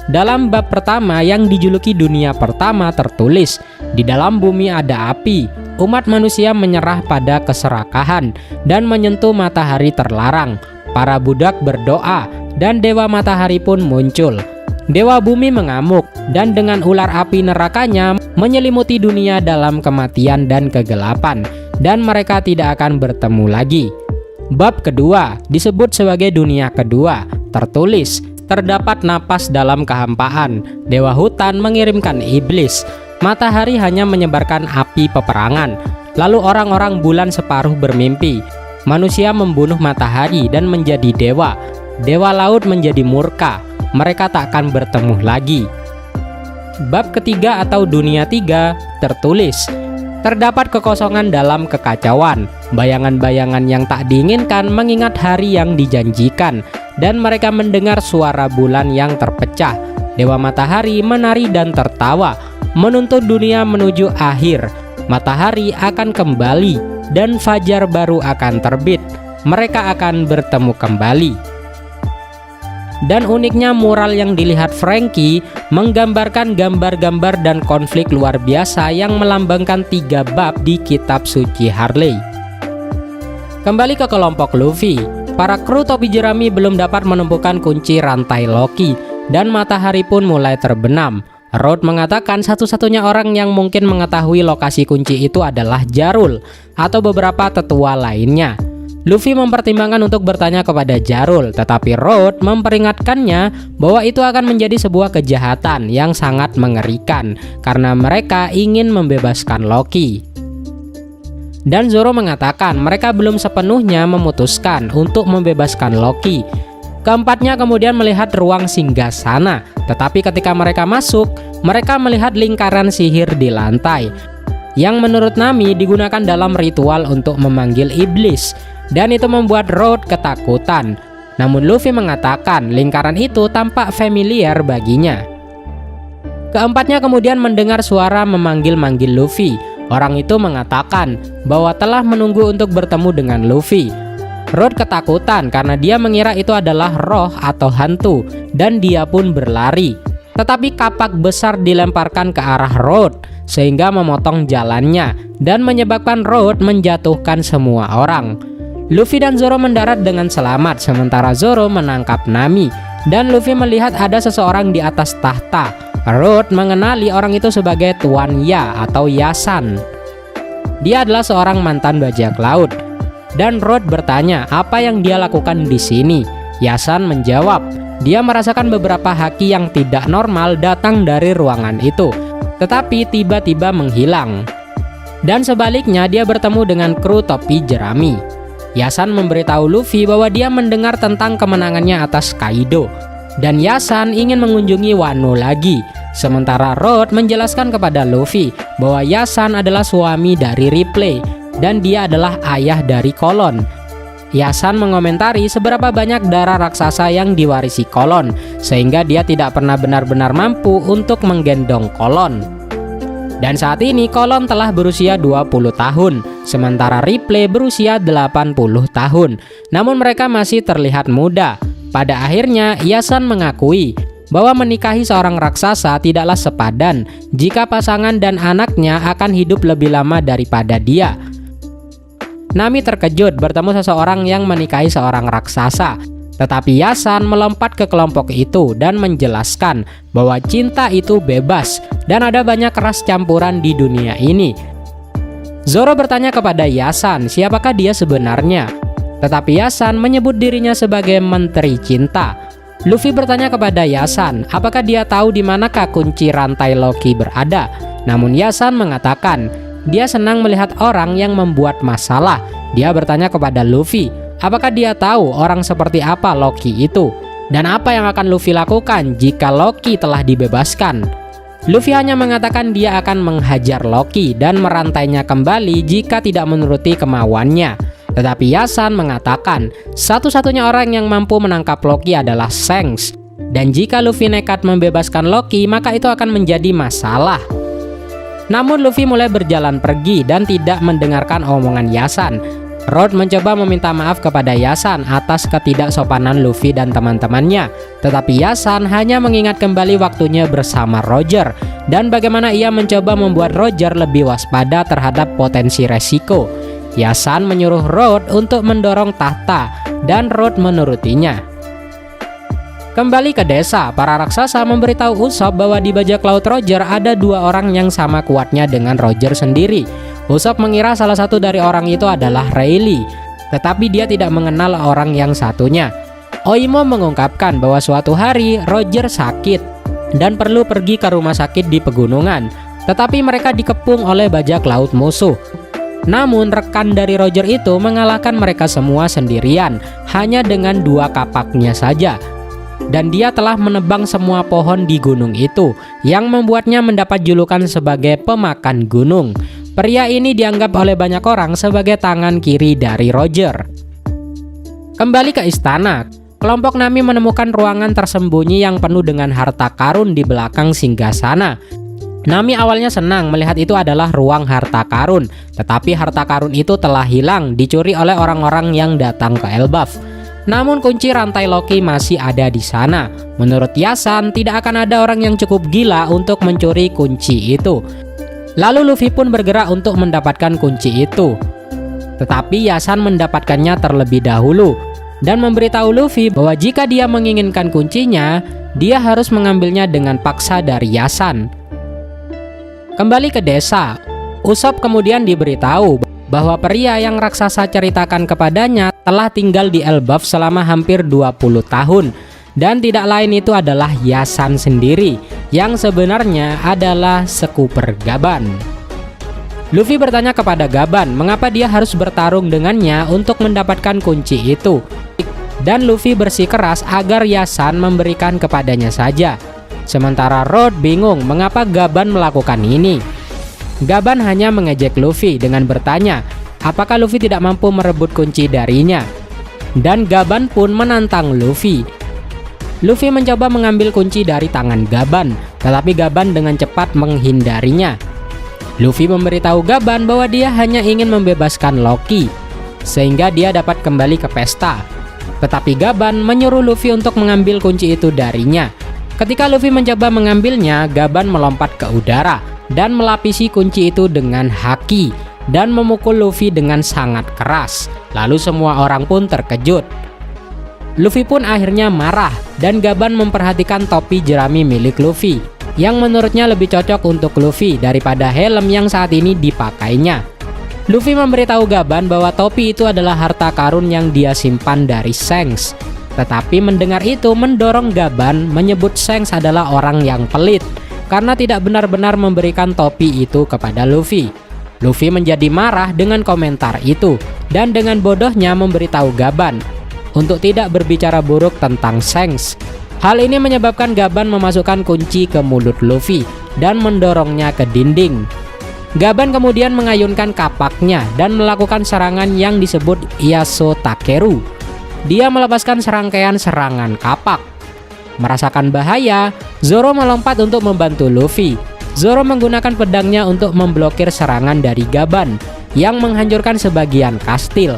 Dalam bab pertama yang dijuluki dunia pertama tertulis, di dalam bumi ada api, umat manusia menyerah pada keserakahan dan menyentuh matahari terlarang. Para budak berdoa dan Dewa Matahari pun muncul. Dewa Bumi mengamuk dan dengan ular api nerakanya menyelimuti dunia dalam kematian dan kegelapan, dan mereka tidak akan bertemu lagi. Bab kedua disebut sebagai dunia kedua, tertulis, terdapat napas dalam kehampaan, Dewa Hutan mengirimkan iblis, matahari hanya menyebarkan api peperangan, lalu orang-orang bulan separuh bermimpi, manusia membunuh matahari dan menjadi dewa, Dewa Laut menjadi murka, mereka tak akan bertemu lagi. Bab ketiga atau dunia tiga tertulis, terdapat kekosongan dalam kekacauan, bayangan-bayangan yang tak diinginkan mengingat hari yang dijanjikan, dan mereka mendengar suara bulan yang terpecah. Dewa Matahari menari dan tertawa, menuntun dunia menuju akhir. Matahari akan kembali, dan fajar baru akan terbit. Mereka akan bertemu kembali. Dan uniknya mural yang dilihat Franky menggambarkan gambar-gambar dan konflik luar biasa yang melambangkan 3 bab di kitab suci Harley. Kembali ke kelompok Luffy, para kru topi jerami belum dapat menemukan kunci rantai Loki, dan matahari pun mulai terbenam. Road mengatakan satu-satunya orang yang mungkin mengetahui lokasi kunci itu adalah Jarul atau beberapa tetua lainnya. Luffy mempertimbangkan untuk bertanya kepada Jarul, tetapi Road memperingatkannya bahwa itu akan menjadi sebuah kejahatan yang sangat mengerikan karena mereka ingin membebaskan Loki. Dan Zoro mengatakan mereka belum sepenuhnya memutuskan untuk membebaskan Loki. Keempatnya kemudian melihat ruang singgasana, tetapi ketika mereka masuk, mereka melihat lingkaran sihir di lantai yang menurut Nami digunakan dalam ritual untuk memanggil iblis. Dan itu membuat Road ketakutan. Namun Luffy mengatakan lingkaran itu tampak familiar baginya. Keempatnya kemudian mendengar suara memanggil-manggil Luffy. Orang itu mengatakan bahwa telah menunggu untuk bertemu dengan Luffy. Road ketakutan karena dia mengira itu adalah roh atau hantu, dan dia pun berlari. Tetapi kapak besar dilemparkan ke arah Road sehingga memotong jalannya dan menyebabkan Road menjatuhkan semua orang. Luffy dan Zoro mendarat dengan selamat, sementara Zoro menangkap Nami, dan Luffy melihat ada seseorang di atas tahta. Road mengenali orang itu sebagai Tuan Ya atau Yasan. Dia adalah seorang mantan bajak laut, dan Road bertanya apa yang dia lakukan di sini. Yasan menjawab Dia merasakan beberapa haki yang tidak normal datang dari ruangan itu, tetapi tiba-tiba menghilang. Dan sebaliknya dia bertemu dengan kru topi jerami. Yasan memberitahu Luffy bahwa dia mendengar tentang kemenangannya atas Kaido, dan Yasan ingin mengunjungi Wano lagi. Sementara Road menjelaskan kepada Luffy bahwa Yasan adalah suami dari Ripley dan dia adalah ayah dari Kolon. Yasan mengomentari seberapa banyak darah raksasa yang diwarisi Kolon, sehingga dia tidak pernah benar-benar mampu untuk menggendong Kolon. Dan saat ini Kolon telah berusia 20 tahun, sementara Ripley berusia 80 tahun. Namun mereka masih terlihat muda. Pada akhirnya Yasan mengakui bahwa menikahi seorang raksasa tidaklah sepadan jika pasangan dan anaknya akan hidup lebih lama daripada dia. Nami terkejut bertemu seseorang yang menikahi seorang raksasa, tetapi Yasan melompat ke kelompok itu dan menjelaskan bahwa cinta itu bebas dan ada banyak ras campuran di dunia ini. Zoro bertanya kepada Yasan siapakah dia sebenarnya, tetapi Yasan menyebut dirinya sebagai Menteri Cinta. Luffy bertanya kepada Yasan apakah dia tahu di manakah kunci rantai Loki berada. Namun Yasan mengatakan dia senang melihat orang yang membuat masalah. Dia bertanya kepada Luffy apakah dia tahu orang seperti apa Loki itu, dan apa yang akan Luffy lakukan jika Loki telah dibebaskan. Luffy hanya mengatakan dia akan menghajar Loki dan merantainya kembali jika tidak menuruti kemauannya. Tetapi Yasan mengatakan satu-satunya orang yang mampu menangkap Loki adalah Shanks, dan jika Luffy nekat membebaskan Loki maka itu akan menjadi masalah. Namun Luffy mulai berjalan pergi dan tidak mendengarkan omongan Yasan. Road mencoba meminta maaf kepada Yasan atas ketidaksopanan Luffy dan teman-temannya, tetapi Yasan hanya mengingat kembali waktunya bersama Roger dan bagaimana ia mencoba membuat Roger lebih waspada terhadap potensi resiko. Yasan menyuruh Road untuk mendorong tahta dan Road menurutinya. Kembali ke desa, para raksasa memberitahu Usopp bahwa di bajak laut Roger ada dua orang yang sama kuatnya dengan Roger sendiri. Usopp mengira salah satu dari orang itu adalah Rayleigh, tetapi dia tidak mengenal orang yang satunya. Oimo mengungkapkan bahwa suatu hari Roger sakit dan perlu pergi ke rumah sakit di pegunungan, tetapi mereka dikepung oleh bajak laut musuh. Namun rekan dari Roger itu mengalahkan mereka semua sendirian, hanya dengan dua kapaknya saja. Dan dia telah menebang semua pohon di gunung itu, yang membuatnya mendapat julukan sebagai pemakan gunung. Pria ini dianggap oleh banyak orang sebagai tangan kiri dari Roger. Kembali ke istana, kelompok Nami menemukan ruangan tersembunyi yang penuh dengan harta karun di belakang singgasana. Nami awalnya senang melihat itu adalah ruang harta karun, tetapi harta karun itu telah hilang, dicuri oleh orang-orang yang datang ke Elbaf. Namun kunci rantai Loki masih ada di sana. Menurut Yasan, tidak akan ada orang yang cukup gila untuk mencuri kunci itu. Lalu Luffy pun bergerak untuk mendapatkan kunci itu. Tetapi Yasan mendapatkannya terlebih dahulu dan memberitahu Luffy bahwa jika dia menginginkan kuncinya, dia harus mengambilnya dengan paksa dari Yasan. Kembali ke desa, Usopp kemudian diberitahu bahwa pria yang raksasa ceritakan kepadanya telah tinggal di Elbaf selama hampir 20 tahun dan tidak lain itu adalah Yasan sendiri yang sebenarnya adalah sekuper Gaban. Luffy bertanya kepada Gaban mengapa dia harus bertarung dengannya untuk mendapatkan kunci itu, dan Luffy bersikeras agar Yasan memberikan kepadanya saja. Sementara Road bingung mengapa Gaban melakukan ini. Gaban hanya mengejek Luffy dengan bertanya apakah Luffy tidak mampu merebut kunci darinya. Dan Gaban pun menantang Luffy. Luffy mencoba mengambil kunci dari tangan Gaban, tetapi Gaban dengan cepat menghindarinya. Luffy memberitahu Gaban bahwa dia hanya ingin membebaskan Loki, sehingga dia dapat kembali ke pesta. Tetapi Gaban menyuruh Luffy untuk mengambil kunci itu darinya. Ketika Luffy mencoba mengambilnya, Gaban melompat ke udara dan melapisi kunci itu dengan haki dan memukul Luffy dengan sangat keras. Lalu semua orang pun terkejut. Luffy pun akhirnya marah dan Gaban memperhatikan topi jerami milik Luffy yang menurutnya lebih cocok untuk Luffy daripada helm yang saat ini dipakainya. Luffy memberitahu Gaban bahwa topi itu adalah harta karun yang dia simpan dari Shanks. Tetapi mendengar itu mendorong Gaban menyebut Shanks adalah orang yang pelit karena tidak benar-benar memberikan topi itu kepada Luffy. Luffy menjadi marah dengan komentar itu dan dengan bodohnya memberitahu Gaban untuk tidak berbicara buruk tentang Shanks. Hal ini menyebabkan Gaban memasukkan kunci ke mulut Luffy dan mendorongnya ke dinding. Gaban kemudian mengayunkan kapaknya dan melakukan serangan yang disebut Iaso Takeru. Dia melepaskan serangkaian serangan kapak. Merasakan bahaya, Zoro melompat untuk membantu Luffy. Zoro menggunakan pedangnya untuk memblokir serangan dari Gaban yang menghancurkan sebagian kastil.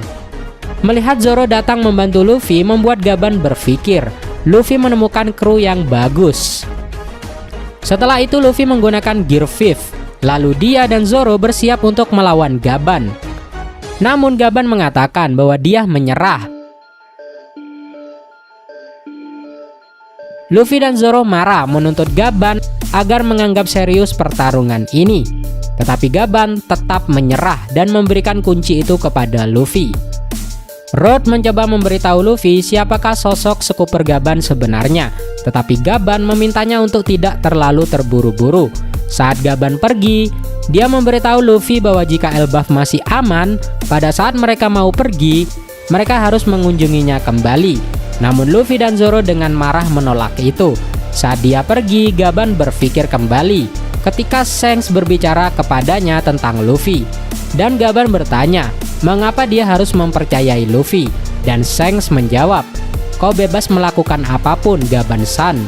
Melihat Zoro datang membantu Luffy membuat Gaban berpikir Luffy menemukan kru yang bagus. Setelah itu Luffy menggunakan Gear 5, lalu dia dan Zoro bersiap untuk melawan Gaban. Namun Gaban mengatakan bahwa dia menyerah. Luffy dan Zoro marah menuntut Gaban agar menganggap serius pertarungan ini. Tetapi Gaban tetap menyerah dan memberikan kunci itu kepada Luffy. Road mencoba memberitahu Luffy siapakah sosok Scooper Gaban sebenarnya, tetapi Gaban memintanya untuk tidak terlalu terburu-buru. Saat Gaban pergi, dia memberitahu Luffy bahwa jika Elbaf masih aman, pada saat mereka mau pergi, mereka harus mengunjunginya kembali. Namun Luffy dan Zoro dengan marah menolak itu. Saat dia pergi, Gaban berpikir kembali ketika Shanks berbicara kepadanya tentang Luffy. Dan Gaban bertanya, mengapa dia harus mempercayai Luffy? Dan Shanks menjawab, kau bebas melakukan apapun, Gaban-san.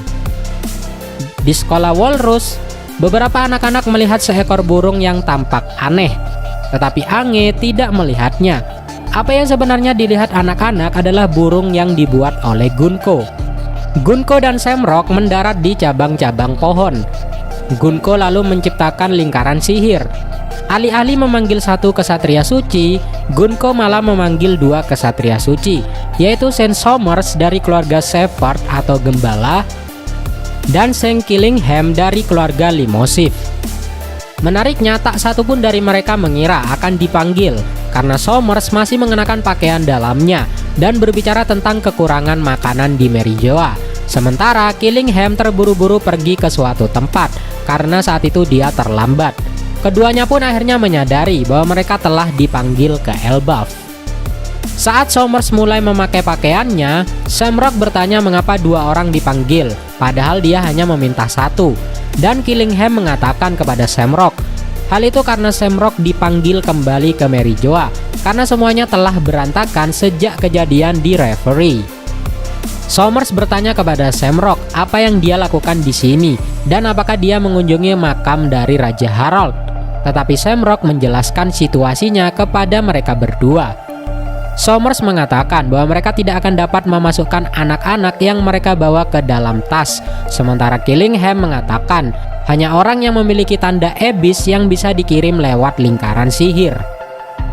Di sekolah Walrus, beberapa anak-anak melihat seekor burung yang tampak aneh. Tetapi Ange tidak melihatnya. Apa yang sebenarnya dilihat anak-anak adalah burung yang dibuat oleh Gunko. Gunko dan Samrock mendarat di cabang-cabang pohon. Gunko lalu menciptakan lingkaran sihir. Alih-alih memanggil satu kesatria suci, Gunko malah memanggil dua kesatria suci, yaitu Saint Somers dari keluarga Shepherd atau Gembala, dan Saint Killingham dari keluarga Limosif. Menariknya, tak satu pun dari mereka mengira akan dipanggil, karena Somers masih mengenakan pakaian dalamnya dan berbicara tentang kekurangan makanan di Merijoa. Sementara Killingham terburu-buru pergi ke suatu tempat karena saat itu dia terlambat. Keduanya pun akhirnya menyadari bahwa mereka telah dipanggil ke Elbaf. Saat Somers mulai memakai pakaiannya, Samrock bertanya mengapa dua orang dipanggil, padahal dia hanya meminta satu. Dan Killingham mengatakan kepada Samrock, hal itu karena Samrock dipanggil kembali ke Merijoa karena semuanya telah berantakan sejak kejadian di Reverie. Somers bertanya kepada Samrock apa yang dia lakukan di sini dan apakah dia mengunjungi makam dari Raja Harald. Tetapi Samrock menjelaskan situasinya kepada mereka berdua. Somers mengatakan bahwa mereka tidak akan dapat memasukkan anak-anak yang mereka bawa ke dalam tas. Sementara Killingham mengatakan hanya orang yang memiliki tanda Abyss yang bisa dikirim lewat lingkaran sihir.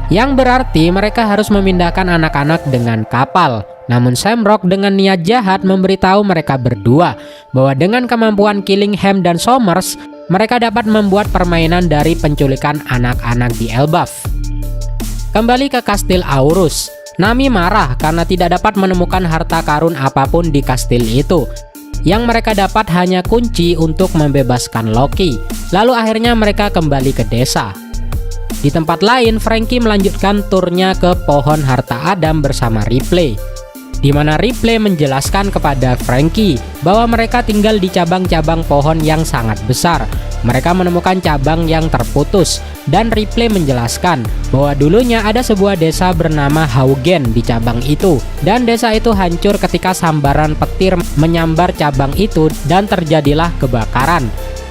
Yang berarti mereka harus memindahkan anak-anak dengan kapal. Namun Samrock dengan niat jahat memberitahu mereka berdua bahwa dengan kemampuan Killingham dan Somers, mereka dapat membuat permainan dari penculikan anak-anak di Elbaf. Kembali ke kastil Aurus, Nami marah karena tidak dapat menemukan harta karun apapun di kastil itu. Yang mereka dapat hanya kunci untuk membebaskan Loki. Lalu akhirnya mereka kembali ke desa. Di tempat lain, Franky melanjutkan turnya ke pohon harta Adam bersama Ripley, di mana Ripley menjelaskan kepada Franky bahwa mereka tinggal di cabang-cabang pohon yang sangat besar. Mereka menemukan cabang yang terputus, dan Ripley menjelaskan bahwa dulunya ada sebuah desa bernama Haugen di cabang itu, dan desa itu hancur ketika sambaran petir menyambar cabang itu dan terjadilah kebakaran.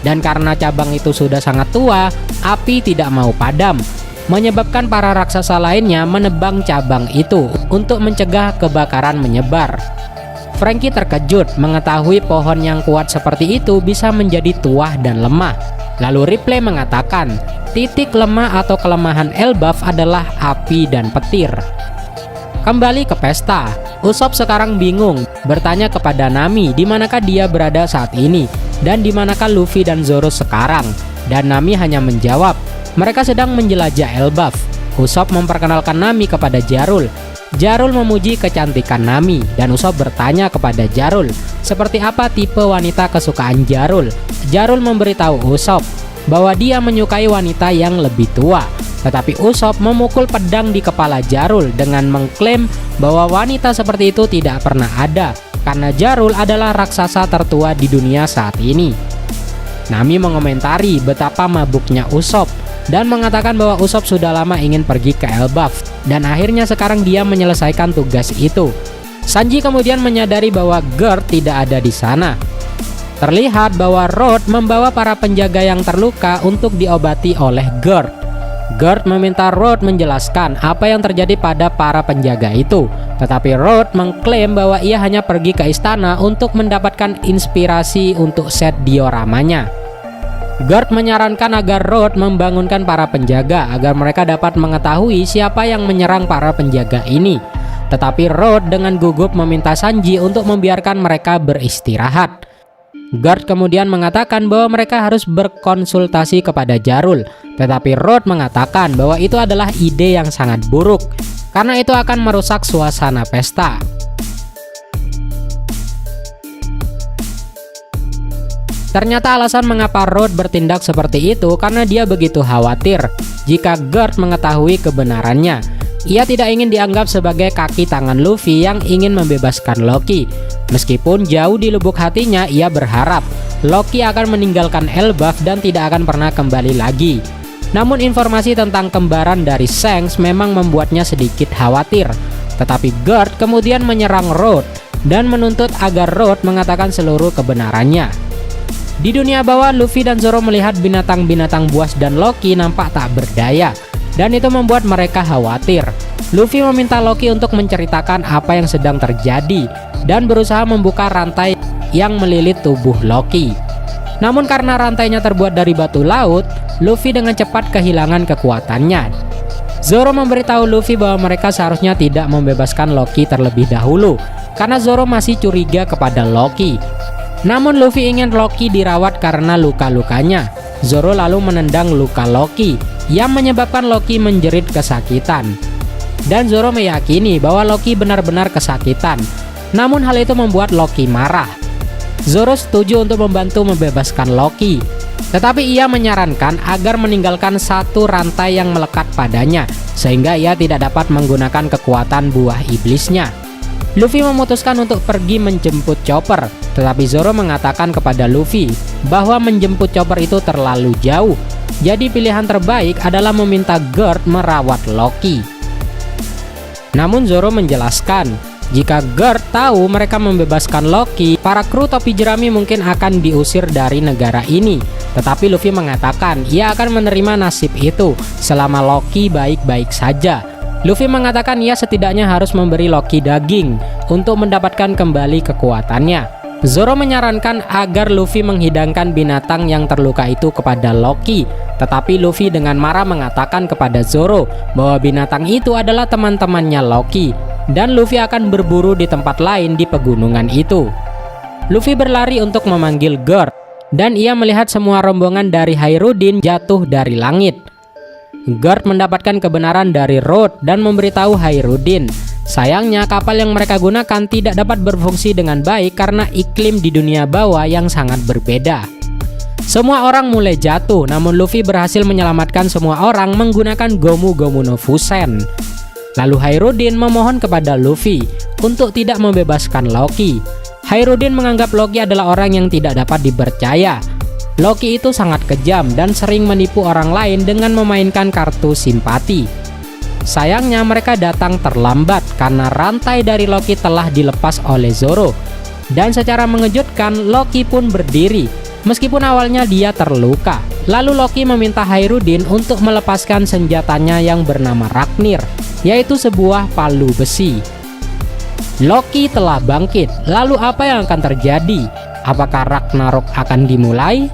Dan karena cabang itu sudah sangat tua, api tidak mau padam, menyebabkan para raksasa lainnya menebang cabang itu untuk mencegah kebakaran menyebar. Franky terkejut mengetahui pohon yang kuat seperti itu bisa menjadi tuah dan lemah. Lalu Ripley mengatakan, titik lemah atau kelemahan Elbaf adalah api dan petir. Kembali ke pesta, Usopp sekarang bingung bertanya kepada Nami di manakah dia berada saat ini dan di manakah Luffy dan Zoro sekarang. Dan Nami hanya menjawab, mereka sedang menjelajah Elbaf. Usopp memperkenalkan Nami kepada Jarul. Jarul memuji kecantikan Nami dan Usopp bertanya kepada Jarul seperti apa tipe wanita kesukaan Jarul. Jarul memberitahu Usopp bahwa dia menyukai wanita yang lebih tua. Tetapi Usopp memukul pedang di kepala Jarul dengan mengklaim bahwa wanita seperti itu tidak pernah ada karena Jarul adalah raksasa tertua di dunia saat ini. Nami mengomentari betapa mabuknya Usopp dan mengatakan bahwa Usopp sudah lama ingin pergi ke Elbaf dan akhirnya sekarang dia menyelesaikan tugas itu. Sanji kemudian menyadari bahwa Gerd tidak ada di sana. Terlihat bahwa Road membawa para penjaga yang terluka untuk diobati oleh Gerd. Gerd meminta Road menjelaskan apa yang terjadi pada para penjaga itu, tetapi Road mengklaim bahwa ia hanya pergi ke istana untuk mendapatkan inspirasi untuk set dioramanya. Gerd menyarankan agar Road membangunkan para penjaga agar mereka dapat mengetahui siapa yang menyerang para penjaga ini. Tetapi Road dengan gugup meminta Sanji untuk membiarkan mereka beristirahat. Gerd kemudian mengatakan bahwa mereka harus berkonsultasi kepada Jarul, tetapi Road mengatakan bahwa itu adalah ide yang sangat buruk karena itu akan merusak suasana pesta. Ternyata alasan mengapa Road bertindak seperti itu karena dia begitu khawatir jika Gerd mengetahui kebenarannya. Ia tidak ingin dianggap sebagai kaki tangan Luffy yang ingin membebaskan Loki. Meskipun jauh di lubuk hatinya ia berharap Loki akan meninggalkan Elbaf dan tidak akan pernah kembali lagi. Namun informasi tentang kembaran dari Shanks memang membuatnya sedikit khawatir. Tetapi Gerd kemudian menyerang Road dan menuntut agar Road mengatakan seluruh kebenarannya. Di dunia bawah, Luffy dan Zoro melihat binatang-binatang buas dan Loki nampak tak berdaya. Dan itu membuat mereka khawatir. Luffy meminta Loki untuk menceritakan apa yang sedang terjadi dan berusaha membuka rantai yang melilit tubuh Loki. Namun karena rantainya terbuat dari batu laut, Luffy dengan cepat kehilangan kekuatannya. Zoro memberitahu Luffy bahwa mereka seharusnya tidak membebaskan Loki terlebih dahulu karena Zoro masih curiga kepada Loki. Namun Luffy ingin Loki dirawat karena luka-lukanya. Zoro lalu menendang luka Loki yang menyebabkan Loki menjerit kesakitan. Dan Zoro meyakini bahwa Loki benar-benar kesakitan. Namun hal itu membuat Loki marah. Zoro setuju untuk membantu membebaskan Loki. Tetapi ia menyarankan agar meninggalkan satu rantai yang melekat padanya sehingga ia tidak dapat menggunakan kekuatan buah iblisnya. Luffy memutuskan untuk pergi menjemput Chopper, tetapi Zoro mengatakan kepada Luffy bahwa menjemput Chopper itu terlalu jauh. Jadi pilihan terbaik adalah meminta Gerd merawat Loki. Namun Zoro menjelaskan, jika Gerd tahu mereka membebaskan Loki, para kru topi jerami mungkin akan diusir dari negara ini. Tetapi Luffy mengatakan ia akan menerima nasib itu selama Loki baik-baik saja. Luffy mengatakan ia setidaknya harus memberi Loki daging untuk mendapatkan kembali kekuatannya. Zoro menyarankan agar Luffy menghidangkan binatang yang terluka itu kepada Loki. Tetapi Luffy dengan marah mengatakan kepada Zoro bahwa binatang itu adalah teman-temannya Loki. Dan Luffy akan berburu di tempat lain di pegunungan itu. Luffy berlari untuk memanggil Gerd. Dan ia melihat semua rombongan dari Hairudin jatuh dari langit. Gerd mendapatkan kebenaran dari Road dan memberitahu Hairudin. Sayangnya kapal yang mereka gunakan tidak dapat berfungsi dengan baik karena iklim di dunia bawah yang sangat berbeda. Semua orang mulai jatuh, namun Luffy berhasil menyelamatkan semua orang menggunakan Gomu Gomu no Fusen. Lalu Hairudin memohon kepada Luffy untuk tidak membebaskan Loki. Hairudin menganggap Loki adalah orang yang tidak dapat dipercaya. Loki itu sangat kejam dan sering menipu orang lain dengan memainkan kartu simpati. Sayangnya mereka datang terlambat karena rantai dari Loki telah dilepas oleh Zoro. Dan secara mengejutkan Loki pun berdiri meskipun awalnya dia terluka. Lalu Loki meminta Hairudin untuk melepaskan senjatanya yang bernama Raknir, yaitu sebuah palu besi. Loki telah bangkit. Lalu apa yang akan terjadi? Apakah Ragnarok akan dimulai?